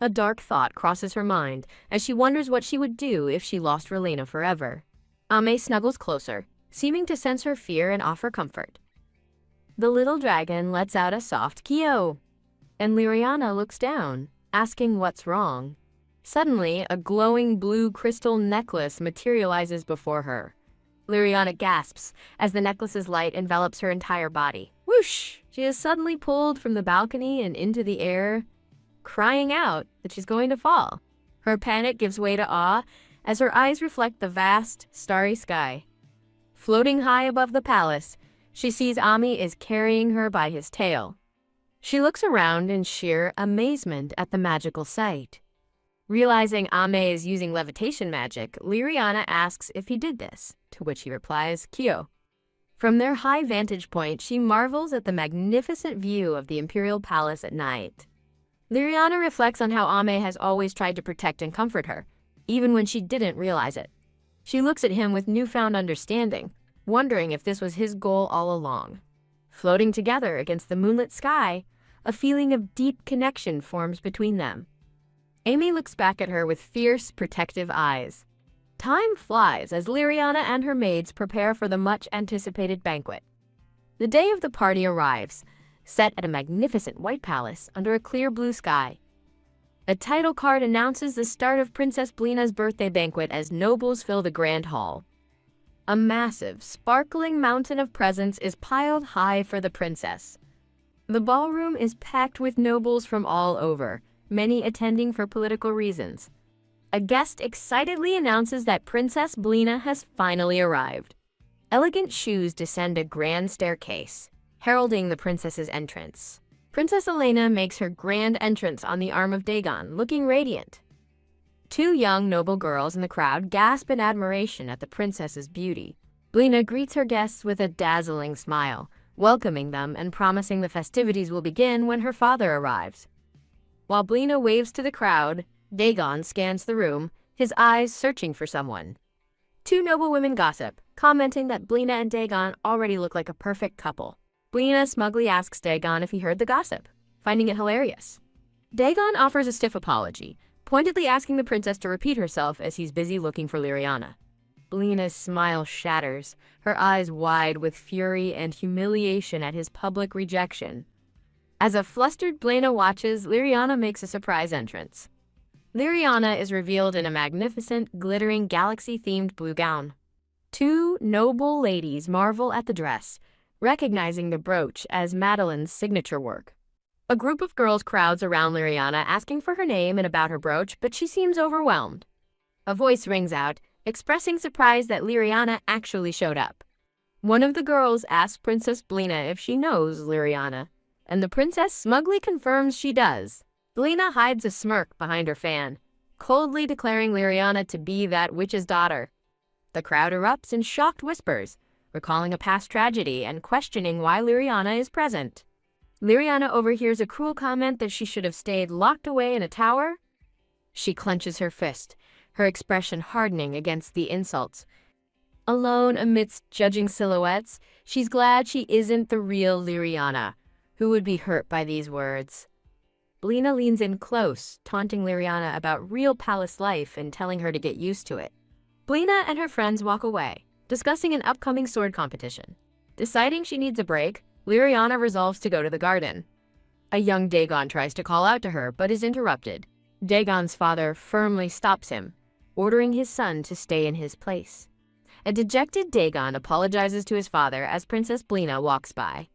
A dark thought crosses her mind as she wonders what she would do if she lost Rowena forever. Ame snuggles closer, seeming to sense her fear and offer comfort. The little dragon lets out a soft kyo, and Liriana looks down, asking what's wrong. Suddenly, a glowing blue crystal necklace materializes before her. Liriana gasps as the necklace's light envelops her entire body. Whoosh! She is suddenly pulled from the balcony and into the air, crying out that she's going to fall. Her panic gives way to awe as her eyes reflect the vast, starry sky. Floating high above the palace, she sees Ami is carrying her by his tail. She looks around in sheer amazement at the magical sight. Realizing Ame is using levitation magic, Liriana asks if he did this, to which he replies, Kyo. From their high vantage point, she marvels at the magnificent view of the imperial palace at night. Liriana reflects on how Ame has always tried to protect and comfort her, even when she didn't realize it. She looks at him with newfound understanding, wondering if this was his goal all along. Floating together against the moonlit sky, a feeling of deep connection forms between them. Amy looks back at her with fierce, protective eyes. Time flies as Liriana and her maids prepare for the much-anticipated banquet. The day of the party arrives, set at a magnificent white palace under a clear blue sky. A title card announces the start of Princess Blina's birthday banquet as nobles fill the grand hall. A massive, sparkling mountain of presents is piled high for the princess. The ballroom is packed with nobles from all over, many attending for political reasons. A guest excitedly announces that Princess Blina has finally arrived. Elegant shoes descend a grand staircase, heralding the princess's entrance. Princess Elena makes her grand entrance on the arm of Dagon, looking radiant. Two young noble girls in the crowd gasp in admiration at the princess's beauty. Blina greets her guests with a dazzling smile, welcoming them and promising the festivities will begin when her father arrives. While Blina waves to the crowd, Dagon scans the room, his eyes searching for someone. Two noble women gossip, commenting that Blina and Dagon already look like a perfect couple. Blina smugly asks Dagon if he heard the gossip, finding it hilarious. Dagon offers a stiff apology, pointedly asking the princess to repeat herself as he's busy looking for Liriana. Blina's smile shatters, her eyes wide with fury and humiliation at his public rejection. As a flustered Blina watches, Liriana makes a surprise entrance. Liriana is revealed in a magnificent, glittering, galaxy-themed blue gown. Two noble ladies marvel at the dress, recognizing the brooch as Madeline's signature work. A group of girls crowds around Liriana asking for her name and about her brooch, but she seems overwhelmed. A voice rings out, expressing surprise that Liriana actually showed up. One of the girls asks Princess Blina if she knows Liriana, and the princess smugly confirms she does. Blina hides a smirk behind her fan, coldly declaring Liriana to be that witch's daughter. The crowd erupts in shocked whispers, recalling a past tragedy and questioning why Liriana is present. Liriana overhears a cruel comment that she should have stayed locked away in a tower. She clenches her fist, her expression hardening against the insults. Alone amidst judging silhouettes, she's glad she isn't the real Liriana, who would be hurt by these words. Blina leans in close, taunting Liriana about real palace life and telling her to get used to it. Blina and her friends walk away, discussing an upcoming sword competition. Deciding she needs a break, Liriana resolves to go to the garden. A young Dagon tries to call out to her, but is interrupted. Dagon's father firmly stops him, ordering his son to stay in his place. A dejected Dagon apologizes to his father as Princess Blina walks by.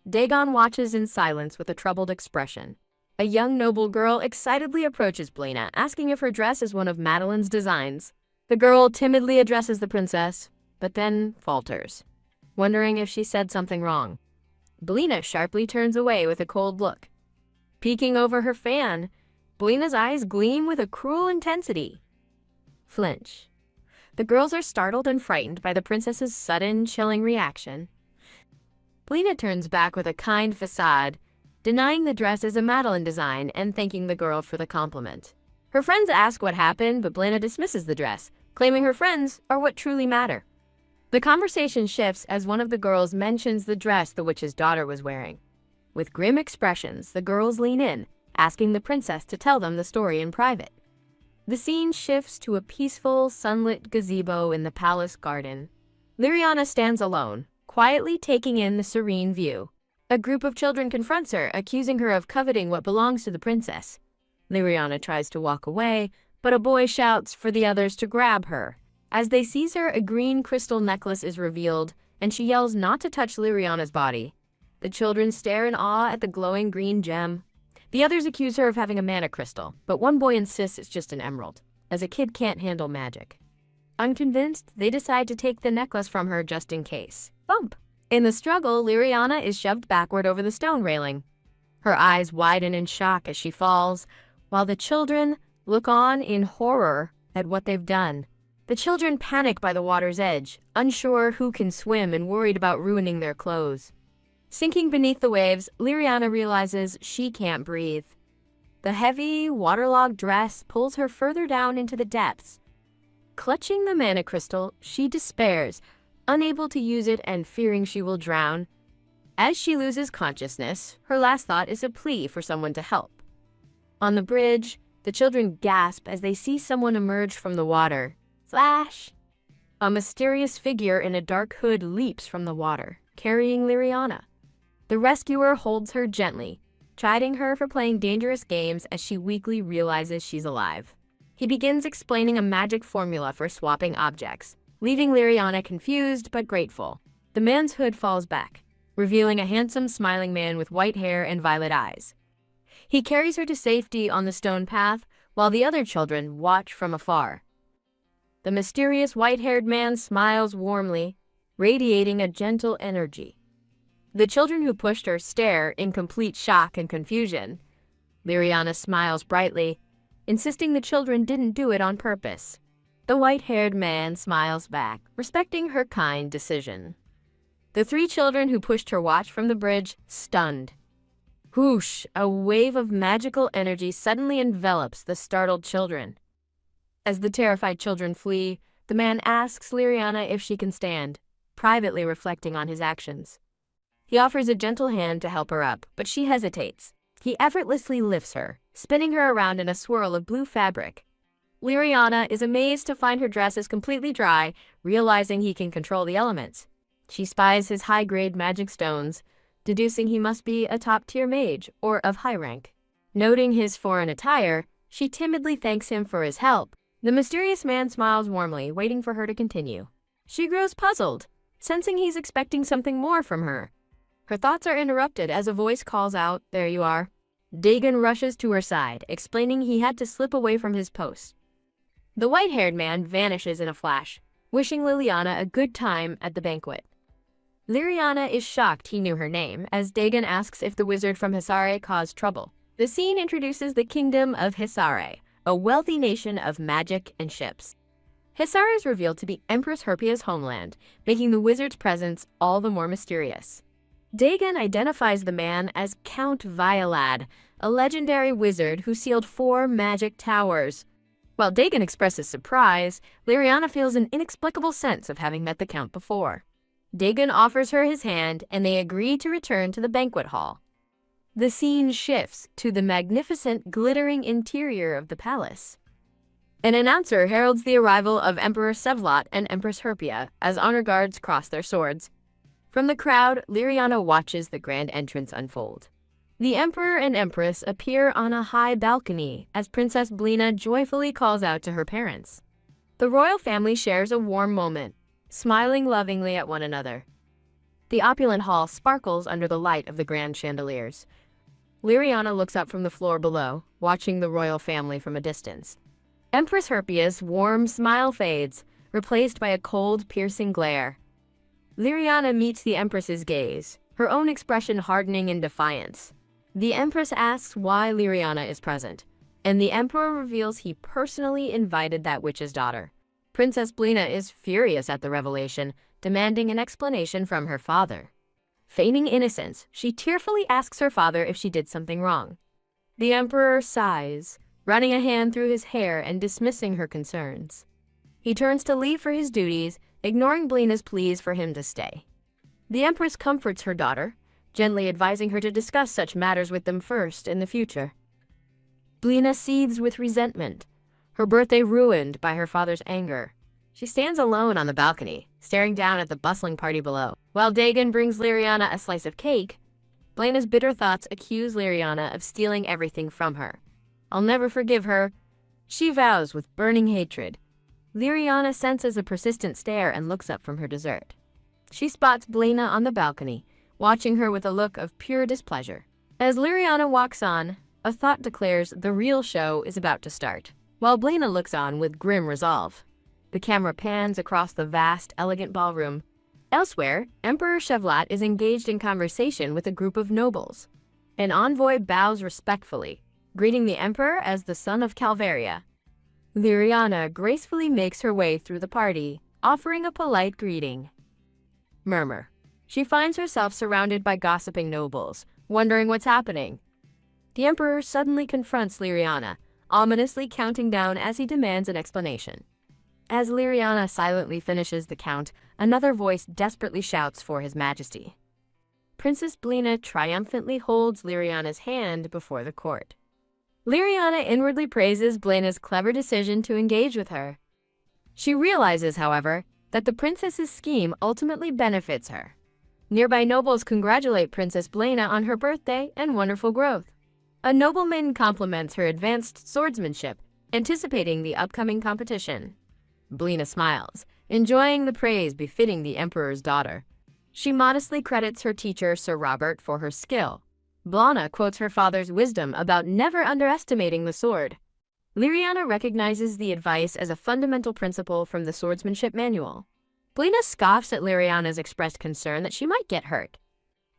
Dagon watches in silence with a troubled expression. A young noble girl excitedly approaches Blina, asking if her dress is one of Madeline's designs. The girl timidly addresses the princess, but then falters, wondering if she said something wrong. Blina sharply turns away with a cold look. Peeking over her fan, Blina's eyes gleam with a cruel intensity. Flinch. The girls are startled and frightened by the princess's sudden, chilling reaction. Blina turns back with a kind facade, denying the dress as a Madeline design and thanking the girl for the compliment. Her friends ask what happened, but Blina dismisses the dress, claiming her friends are what truly matter. The conversation shifts as one of the girls mentions the dress the witch's daughter was wearing. With grim expressions, the girls lean in, asking the princess to tell them the story in private. The scene shifts to a peaceful, sunlit gazebo in the palace garden. Liriana stands alone, quietly taking in the serene view. A group of children confronts her, accusing her of coveting what belongs to the princess. Liriana tries to walk away, but a boy shouts for the others to grab her. As they seize her, a green crystal necklace is revealed, and she yells not to touch Liriana's body. The children stare in awe at the glowing green gem. The others accuse her of having a mana crystal, but one boy insists it's just an emerald, as a kid can't handle magic. Unconvinced, they decide to take the necklace from her just in case. Bump! In the struggle, Liriana is shoved backward over the stone railing. Her eyes widen in shock as she falls, while the children look on in horror at what they've done. The children panic by the water's edge, unsure who can swim and worried about ruining their clothes. Sinking beneath the waves, Liriana realizes she can't breathe. The heavy, waterlogged dress pulls her further down into the depths. Clutching the mana crystal, she despairs, unable to use it and fearing she will drown. As she loses consciousness, her last thought is a plea for someone to help. On the bridge, the children gasp as they see someone emerge from the water. Flash! A mysterious figure in a dark hood leaps from the water, carrying Liriana. The rescuer holds her gently, chiding her for playing dangerous games as she weakly realizes she's alive. He begins explaining a magic formula for swapping objects, leaving Liriana confused but grateful. The man's hood falls back, revealing a handsome, smiling man with white hair and violet eyes. He carries her to safety on the stone path, while the other children watch from afar. The mysterious white-haired man smiles warmly, radiating a gentle energy. The children who pushed her stare in complete shock and confusion. Liriana smiles brightly, insisting the children didn't do it on purpose. The white-haired man smiles back, respecting her kind decision. The three children who pushed her watch from the bridge, stunned. Whoosh! A wave of magical energy suddenly envelops the startled children. As the terrified children flee, the man asks Liriana if she can stand, privately reflecting on his actions. He offers a gentle hand to help her up, but she hesitates. He effortlessly lifts her, spinning her around in a swirl of blue fabric. Liriana is amazed to find her dress is completely dry, realizing he can control the elements. She spies his high-grade magic stones, deducing he must be a top-tier mage or of high rank. Noting his foreign attire, she timidly thanks him for his help. The mysterious man smiles warmly, waiting for her to continue. She grows puzzled, sensing he's expecting something more from her. Her thoughts are interrupted as a voice calls out, "There you are." Dagon rushes to her side, explaining he had to slip away from his post. The white-haired man vanishes in a flash, wishing Liliana a good time at the banquet. Liriana is shocked he knew her name, as Dagon asks if the wizard from Hisare caused trouble. The scene introduces the kingdom of Hisare, a wealthy nation of magic and ships. Hisar is revealed to be Empress Herpia's homeland, making the wizard's presence all the more mysterious. Dagon identifies the man as Count Violad, a legendary wizard who sealed 4 magic towers. While Dagon expresses surprise, Liriana feels an inexplicable sense of having met the Count before. Dagon offers her his hand, and they agree to return to the banquet hall. The scene shifts to the magnificent, glittering interior of the palace. An announcer heralds the arrival of Emperor Sevlot and Empress Herpia as honor guards cross their swords. From the crowd, Liriana watches the grand entrance unfold. The Emperor and Empress appear on a high balcony as Princess Blina joyfully calls out to her parents. The royal family shares a warm moment, smiling lovingly at one another. The opulent hall sparkles under the light of the grand chandeliers. Liriana looks up from the floor below, watching the royal family from a distance. Empress Herpia's warm smile fades, replaced by a cold, piercing glare. Liriana meets the Empress's gaze, her own expression hardening in defiance. The Empress asks why Liriana is present, and the Emperor reveals he personally invited that witch's daughter. Princess Blina is furious at the revelation, demanding an explanation from her father. Feigning innocence, she tearfully asks her father if she did something wrong. The Emperor sighs, running a hand through his hair and dismissing her concerns. He turns to leave for his duties, ignoring Blina's pleas for him to stay. The Empress comforts her daughter, gently advising her to discuss such matters with them first in the future. Blina seethes with resentment, her birthday ruined by her father's anger. She stands alone on the balcony, staring down at the bustling party below. While Dagon brings Liriana a slice of cake, Blina's bitter thoughts accuse Liriana of stealing everything from her. "I'll never forgive her," she vows with burning hatred. Liriana senses a persistent stare and looks up from her dessert. She spots Blina on the balcony, watching her with a look of pure displeasure. As Liriana walks on, a thought declares the real show is about to start, while Blina looks on with grim resolve. The camera pans across the vast, elegant ballroom. Elsewhere, Emperor Sevlot is engaged in conversation with a group of nobles. An envoy bows respectfully, greeting the Emperor as the son of Calvaria. Liriana gracefully makes her way through the party, offering a polite greeting. Murmur. She finds herself surrounded by gossiping nobles, wondering what's happening. The Emperor suddenly confronts Liriana, ominously counting down as he demands an explanation. As Liriana silently finishes the count, another voice desperately shouts for His Majesty. Princess Blina triumphantly holds Liriana's hand before the court. Liriana inwardly praises Blina's clever decision to engage with her. She realizes, however, that the princess's scheme ultimately benefits her. Nearby nobles congratulate Princess Blina on her birthday and wonderful growth. A nobleman compliments her advanced swordsmanship, anticipating the upcoming competition. Blina smiles, enjoying the praise befitting the Emperor's daughter. She modestly credits her teacher, Sir Robert, for her skill. Blana quotes her father's wisdom about never underestimating the sword. Liriana recognizes the advice as a fundamental principle from the swordsmanship manual. Blina scoffs at Liriana's expressed concern that she might get hurt.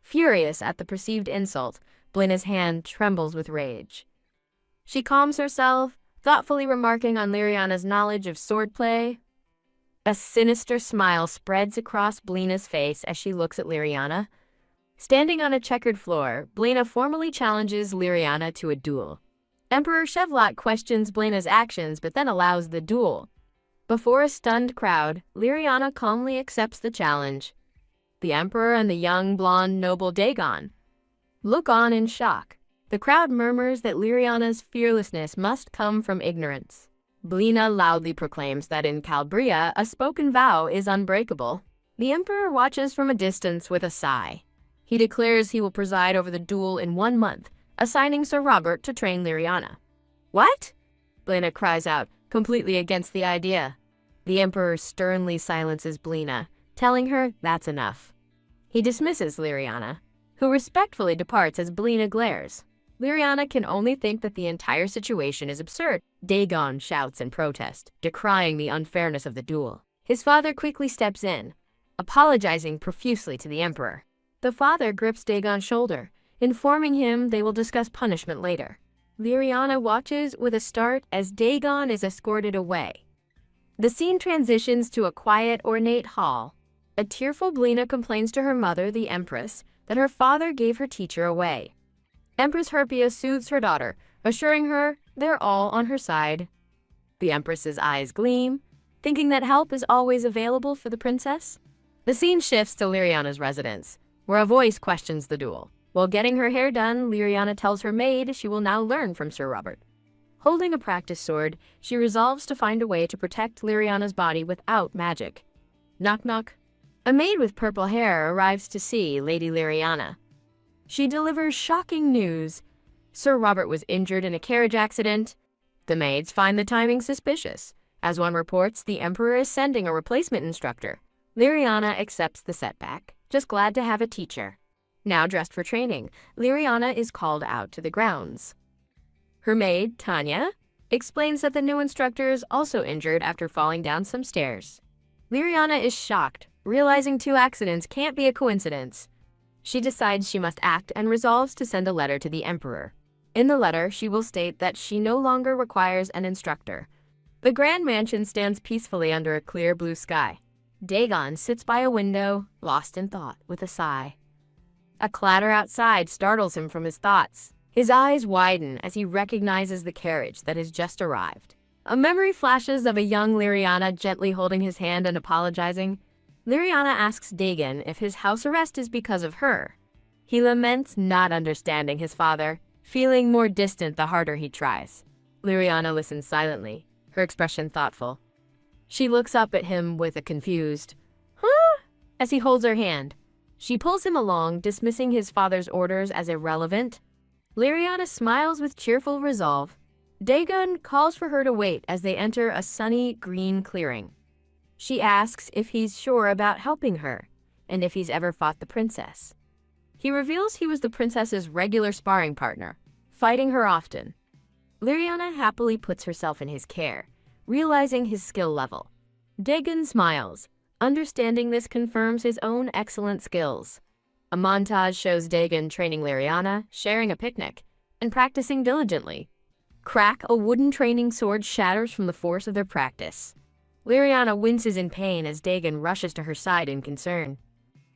Furious at the perceived insult, Blina's hand trembles with rage. She calms herself, thoughtfully remarking on Liriana's knowledge of swordplay. A sinister smile spreads across Blina's face as she looks at Liriana. Standing on a checkered floor, Blina formally challenges Liriana to a duel. Emperor Sevlot questions Blina's actions but then allows the duel. Before a stunned crowd, Liriana calmly accepts the challenge. The Emperor and the young blonde noble Dagon look on in shock. The crowd murmurs that Liriana's fearlessness must come from ignorance. Blina loudly proclaims that in Calbria, a spoken vow is unbreakable. The Emperor watches from a distance with a sigh. He declares he will preside over the duel in 1 month, assigning Sir Robert to train Liriana. "What?" Blina cries out, completely against the idea. The Emperor sternly silences Blina, telling her that's enough. He dismisses Liriana, who respectfully departs as Blina glares. Liriana can only think that the entire situation is absurd. Dagon shouts in protest, decrying the unfairness of the duel. His father quickly steps in, apologizing profusely to the Emperor. The father grips Dagon's shoulder, informing him they will discuss punishment later. Liriana watches with a start as Dagon is escorted away. The scene transitions to a quiet, ornate hall. A tearful Blina complains to her mother, the Empress, that her father gave her teacher away. Empress Herpia soothes her daughter, assuring her they're all on her side. The Empress's eyes gleam, thinking that help is always available for the princess. The scene shifts to Liriana's residence, where a voice questions the duel. While getting her hair done, Liriana tells her maid she will now learn from Sir Robert. Holding a practice sword, she resolves to find a way to protect Liriana's body without magic. Knock knock. A maid with purple hair arrives to see Lady Liriana. She delivers shocking news. Sir Robert was injured in a carriage accident. The maids find the timing suspicious. As one reports, the Emperor is sending a replacement instructor. Liriana accepts the setback, just glad to have a teacher. Now dressed for training, Liriana is called out to the grounds. Her maid, Tanya, explains that the new instructor is also injured after falling down some stairs. Liriana is shocked, realizing 2 accidents can't be a coincidence. She decides she must act and resolves to send a letter to the Emperor. In the letter, she will state that she no longer requires an instructor. The Grand Mansion stands peacefully under a clear blue sky. Dagon sits by a window, lost in thought, with a sigh. A clatter outside startles him from his thoughts. His eyes widen as he recognizes the carriage that has just arrived. A memory flashes of a young Liriana gently holding his hand and apologizing. Liriana asks Dagon if his house arrest is because of her. He laments not understanding his father, feeling more distant the harder he tries. Liriana listens silently, her expression thoughtful. She looks up at him with a confused, "Huh?" as he holds her hand. She pulls him along, dismissing his father's orders as irrelevant. Liriana smiles with cheerful resolve. Dagon calls for her to wait as they enter a sunny green clearing. She asks if he's sure about helping her, and if he's ever fought the princess. He reveals he was the princess's regular sparring partner, fighting her often. Liriana happily puts herself in his care, realizing his skill level. Dagon smiles. Understanding this confirms his own excellent skills. A montage shows Dagon training Liriana, sharing a picnic, and practicing diligently. Crack, a wooden training sword shatters from the force of their practice. Liriana winces in pain as Dagon rushes to her side in concern.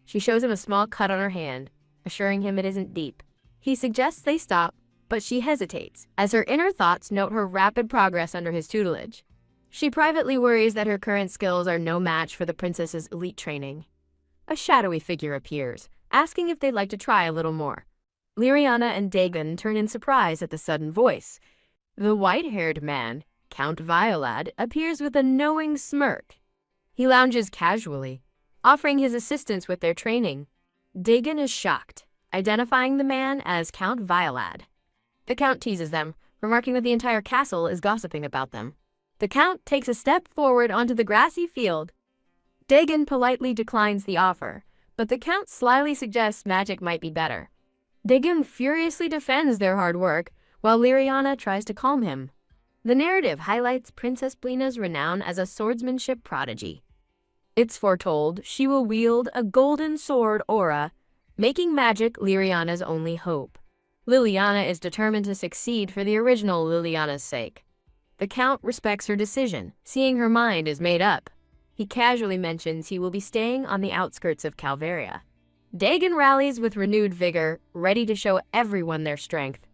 She shows him a small cut on her hand, assuring him it isn't deep. He suggests they stop, but she hesitates, as her inner thoughts note her rapid progress under his tutelage. She privately worries that her current skills are no match for the princess's elite training. A shadowy figure appears, asking if they'd like to try a little more. Liriana and Dagon turn in surprise at the sudden voice. The white-haired man, Count Violad, appears with a knowing smirk. He lounges casually, offering his assistance with their training. Dagon is shocked, identifying the man as Count Violad. The Count teases them, remarking that the entire castle is gossiping about them. The Count takes a step forward onto the grassy field. Dagon politely declines the offer, but the Count slyly suggests magic might be better. Dagon furiously defends their hard work, while Liriana tries to calm him. The narrative highlights Princess Blina's renown as a swordsmanship prodigy. It's foretold she will wield a golden sword aura, making magic Liriana's only hope. Liliana is determined to succeed for the original Liliana's sake. The Count respects her decision, seeing her mind is made up. He casually mentions he will be staying on the outskirts of Calvaria. Dagon rallies with renewed vigor, ready to show everyone their strength.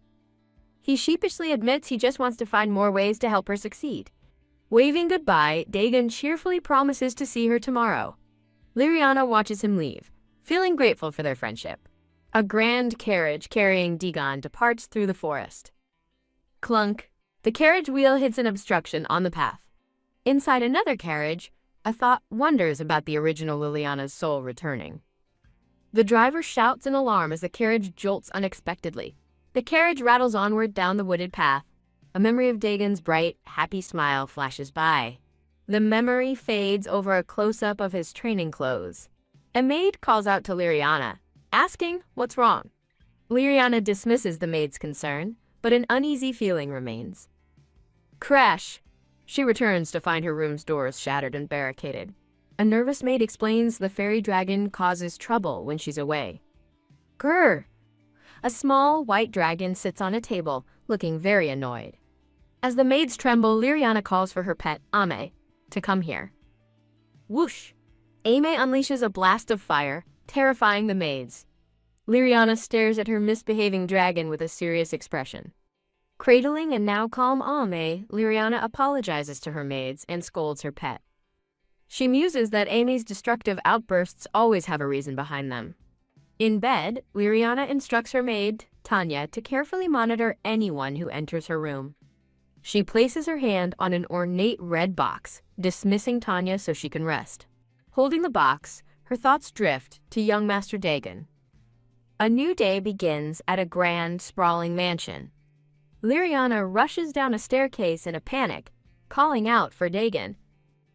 He sheepishly admits he just wants to find more ways to help her succeed. Waving goodbye, Dagon cheerfully promises to see her tomorrow. Liriana watches him leave, feeling grateful for their friendship. A grand carriage carrying Dagon departs through the forest. Clunk. The carriage wheel hits an obstruction on the path. Inside another carriage, a thought wonders about the original Liliana's soul returning. The driver shouts in alarm as the carriage jolts unexpectedly. The carriage rattles onward down the wooded path. A memory of Dagon's bright, happy smile flashes by. The memory fades over a close-up of his training clothes. A maid calls out to Liriana, asking what's wrong. Liriana dismisses the maid's concern, but an uneasy feeling remains. Crash! She returns to find her room's doors shattered and barricaded. A nervous maid explains the fairy dragon causes trouble when she's away. Grr! A small, white dragon sits on a table, looking very annoyed. As the maids tremble, Liriana calls for her pet, Ame. to come here. Whoosh! Ame unleashes a blast of fire, terrifying the maids. Liriana stares at her misbehaving dragon with a serious expression. Cradling a now calm Ame, Liriana apologizes to her maids and scolds her pet. She muses that Ame's destructive outbursts always have a reason behind them. In bed, Liriana instructs her maid, Tanya, to carefully monitor anyone who enters her room. She places her hand on an ornate red box, dismissing Tanya so she can rest. Holding the box, her thoughts drift to young Master Dagon. A new day begins at a grand, sprawling mansion. Liriana rushes down a staircase in a panic, calling out for Dagon.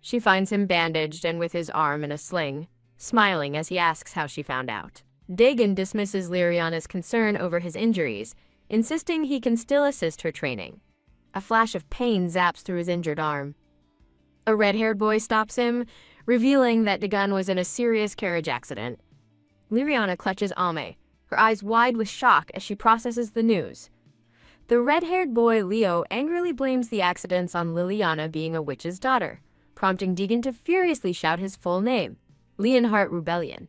She finds him bandaged and with his arm in a sling, smiling as he asks how she found out. Dagon dismisses Liriana's concern over his injuries, insisting he can still assist her training. A flash of pain zaps through his injured arm. A red-haired boy stops him, revealing that Dagon was in a serious carriage accident. Liriana clutches Ame, her eyes wide with shock as she processes the news. The red-haired boy Leo angrily blames the accidents on Liliana being a witch's daughter, prompting Dagon to furiously shout his full name, Leonhardt Rebellion.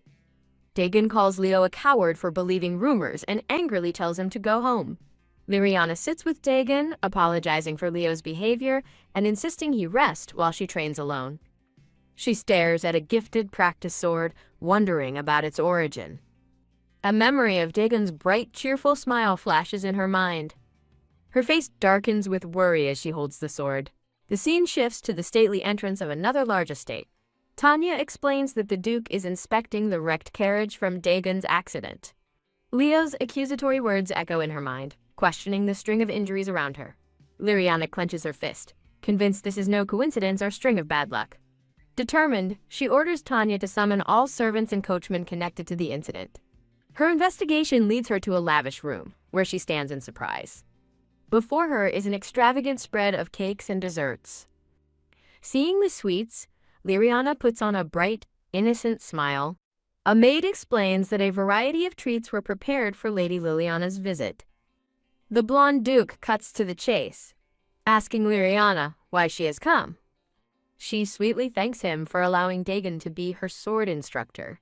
Dagon calls Leo a coward for believing rumors and angrily tells him to go home. Liriana sits with Dagon, apologizing for Leo's behavior and insisting he rest while she trains alone. She stares at a gifted practice sword, wondering about its origin. A memory of Dagon's bright, cheerful smile flashes in her mind. Her face darkens with worry as she holds the sword. The scene shifts to the stately entrance of another large estate. Tanya explains that the Duke is inspecting the wrecked carriage from Dagon's accident. Leo's accusatory words echo in her mind, questioning the string of injuries around her. Liriana clenches her fist, convinced this is no coincidence or string of bad luck. Determined, she orders Tanya to summon all servants and coachmen connected to the incident. Her investigation leads her to a lavish room, where she stands in surprise. Before her is an extravagant spread of cakes and desserts. Seeing the sweets, Liriana puts on a bright, innocent smile. A maid explains that a variety of treats were prepared for Lady Liliana's visit. The blonde Duke cuts to the chase, asking Liriana why she has come. She sweetly thanks him for allowing Dagon to be her sword instructor.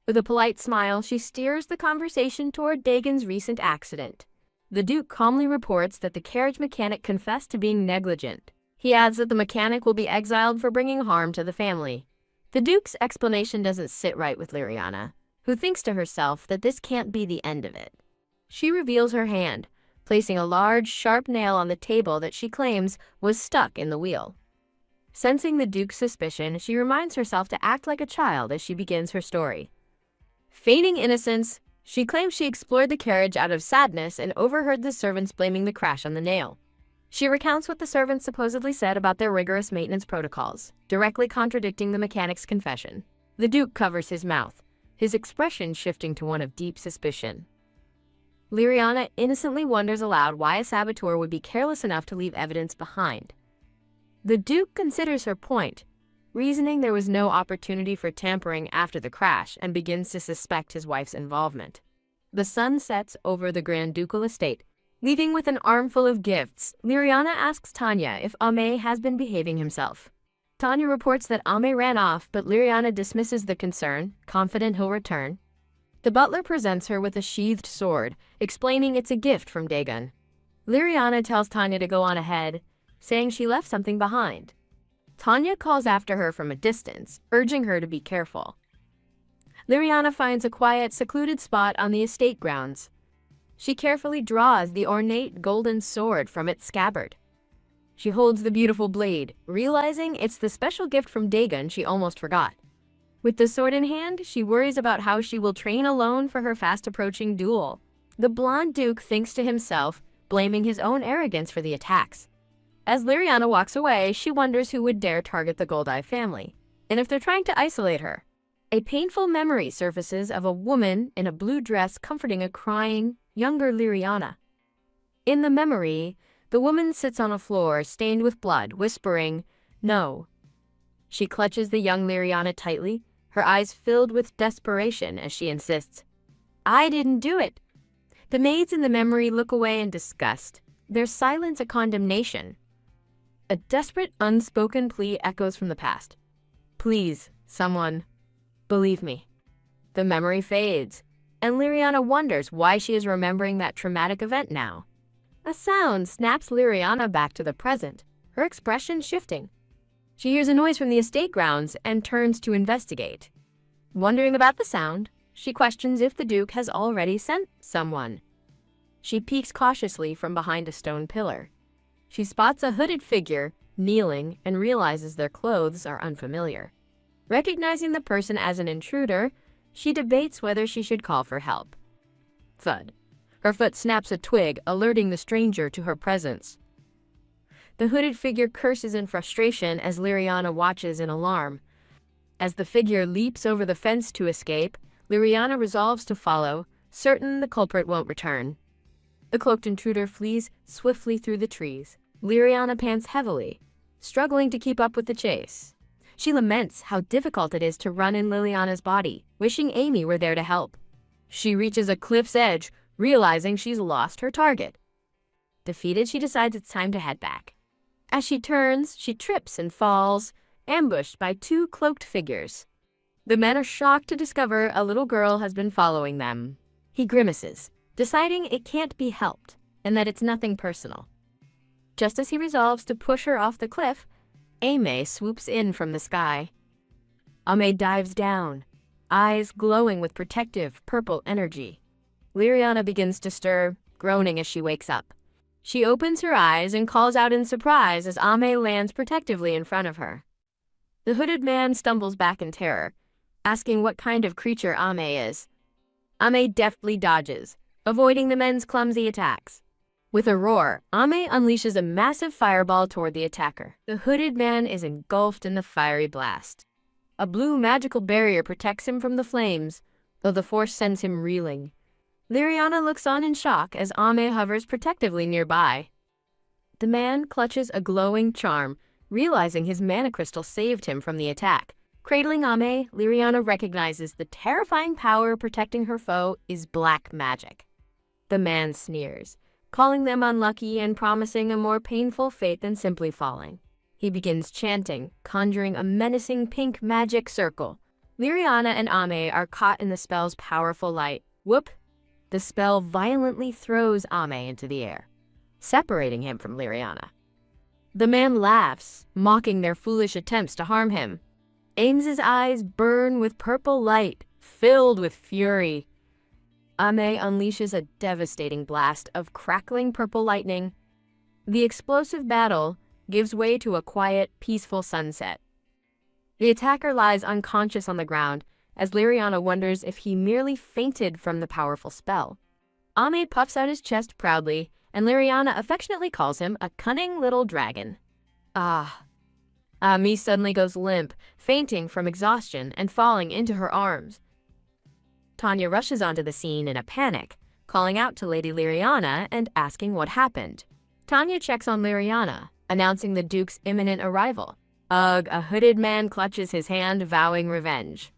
With a polite smile, she steers the conversation toward Dagon's recent accident. The Duke calmly reports that the carriage mechanic confessed to being negligent. He adds that the mechanic will be exiled for bringing harm to the family. The Duke's explanation doesn't sit right with Liriana, who thinks to herself that this can't be the end of it. She reveals her hand, placing a large, sharp nail on the table that she claims was stuck in the wheel. Sensing the Duke's suspicion, she reminds herself to act like a child as she begins her story. Feigning innocence, she claims she explored the carriage out of sadness and overheard the servants blaming the crash on the nail. She recounts what the servants supposedly said about their rigorous maintenance protocols, directly contradicting the mechanic's confession. The Duke covers his mouth, his expression shifting to one of deep suspicion. Liriana innocently wonders aloud why a saboteur would be careless enough to leave evidence behind. The Duke considers her point, reasoning there was no opportunity for tampering after the crash, and begins to suspect his wife's involvement. The sun sets over the Grand Ducal estate. Leaving with an armful of gifts, Liriana asks Tanya if Ame has been behaving himself. Tanya reports that Ame ran off, but Liriana dismisses the concern, confident he'll return. The butler presents her with a sheathed sword, explaining it's a gift from Dagon. Liriana tells Tanya to go on ahead, saying she left something behind. Tanya calls after her from a distance, urging her to be careful. Liriana finds a quiet, secluded spot on the estate grounds. She carefully draws the ornate golden sword from its scabbard. She holds the beautiful blade, realizing it's the special gift from Dagon she almost forgot. With the sword in hand, she worries about how she will train alone for her fast-approaching duel. The blonde Duke thinks to himself, blaming his own arrogance for the attacks. As Liriana walks away, she wonders who would dare target the Goldeye family, and if they're trying to isolate her. A painful memory surfaces of a woman in a blue dress comforting a crying, younger Liriana. In the memory, the woman sits on a floor stained with blood, whispering, "No." She clutches the young Liriana tightly, her eyes filled with desperation as she insists, "I didn't do it." The maids in the memory look away in disgust, their silence a condemnation. A desperate, unspoken plea echoes from the past. Please, someone, believe me. The memory fades, and Liriana wonders why she is remembering that traumatic event now. A sound snaps Liriana back to the present, her expression shifting. She hears a noise from the estate grounds and turns to investigate. Wondering about the sound, she questions if the Duke has already sent someone. She peeks cautiously from behind a stone pillar. She spots a hooded figure kneeling and realizes their clothes are unfamiliar. Recognizing the person as an intruder, she debates whether she should call for help. Thud. Her foot snaps a twig, alerting the stranger to her presence. The hooded figure curses in frustration as Liriana watches in alarm. As the figure leaps over the fence to escape, Liriana resolves to follow, certain the culprit won't return. The cloaked intruder flees swiftly through the trees. Liriana pants heavily, struggling to keep up with the chase. She laments how difficult it is to run in Liliana's body, wishing Amy were there to help. She reaches a cliff's edge, realizing she's lost her target. Defeated, she decides it's time to head back. As she turns, she trips and falls, ambushed by two cloaked figures. The men are shocked to discover a little girl has been following them. He grimaces, deciding it can't be helped, and that it's nothing personal. Just as he resolves to push her off the cliff, Ame swoops in from the sky. Ame dives down, eyes glowing with protective, purple energy. Liriana begins to stir, groaning as she wakes up. She opens her eyes and calls out in surprise as Ame lands protectively in front of her. The hooded man stumbles back in terror, asking what kind of creature Ame is. Ame deftly dodges, avoiding the men's clumsy attacks. With a roar, Ame unleashes a massive fireball toward the attacker. The hooded man is engulfed in the fiery blast. A blue magical barrier protects him from the flames, though the force sends him reeling. Liriana looks on in shock as Ame hovers protectively nearby. The man clutches a glowing charm, realizing his mana crystal saved him from the attack. Cradling Ame, Liriana recognizes the terrifying power protecting her foe is black magic. The man sneers, calling them unlucky and promising a more painful fate than simply falling. He begins chanting, conjuring a menacing pink magic circle. Liriana and Ame are caught in the spell's powerful light. Whoop! The spell violently throws Ame into the air, separating him from Liriana. The man laughs, mocking their foolish attempts to harm him. Ames's eyes burn with purple light, filled with fury. Ame unleashes a devastating blast of crackling purple lightning. The explosive battle gives way to a quiet, peaceful sunset. The attacker lies unconscious on the ground as Liriana wonders if he merely fainted from the powerful spell. Ame puffs out his chest proudly, and Liriana affectionately calls him a cunning little dragon. Ame suddenly goes limp, fainting from exhaustion and falling into her arms. Tanya rushes onto the scene in a panic, calling out to Lady Liriana and asking what happened. Tanya checks on Liriana, announcing the Duke's imminent arrival. Ugh, a hooded man clutches his hand, vowing revenge.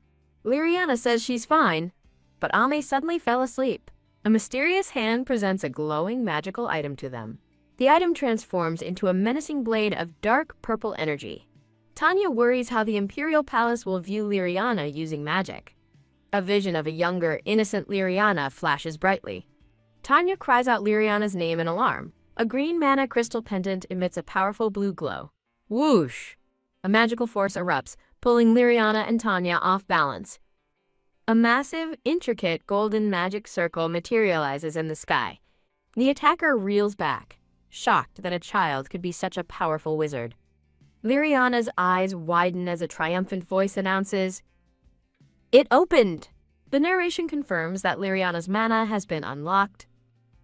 Liriana says she's fine, but Ame suddenly fell asleep. A mysterious hand presents a glowing magical item to them. The item transforms into a menacing blade of dark purple energy. Tanya worries how the Imperial Palace will view Liriana using magic. A vision of a younger, innocent Liriana flashes brightly. Tanya cries out Liriana's name in alarm. A green mana crystal pendant emits a powerful blue glow. Whoosh! A magical force erupts, pulling Liriana and Tanya off balance. A massive, intricate golden magic circle materializes in the sky. The attacker reels back, shocked that a child could be such a powerful wizard. Liriana's eyes widen as a triumphant voice announces, "It opened!" The narration confirms that Liriana's mana has been unlocked.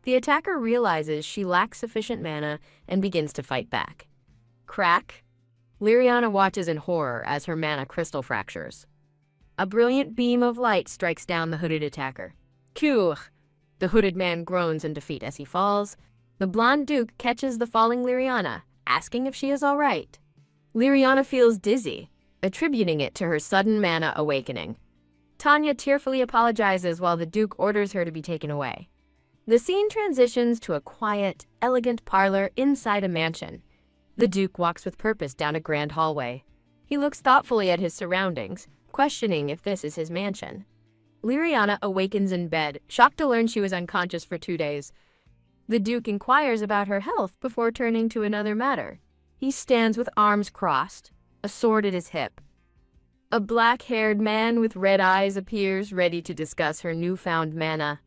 The attacker realizes she lacks sufficient mana and begins to fight back. Crack! Liriana watches in horror as her mana crystal fractures. A brilliant beam of light strikes down the hooded attacker. Phew! The hooded man groans in defeat as he falls. The blonde Duke catches the falling Liriana, asking if she is all right. Liriana feels dizzy, attributing it to her sudden mana awakening. Tanya tearfully apologizes while the Duke orders her to be taken away. The scene transitions to a quiet, elegant parlor inside a mansion. The Duke walks with purpose down a grand hallway. He looks thoughtfully at his surroundings, questioning if this is his mansion. Liriana awakens in bed, shocked to learn she was unconscious for 2 days. The Duke inquires about her health before turning to another matter. He stands with arms crossed, a sword at his hip. A black-haired man with red eyes appears, ready to discuss her newfound mana.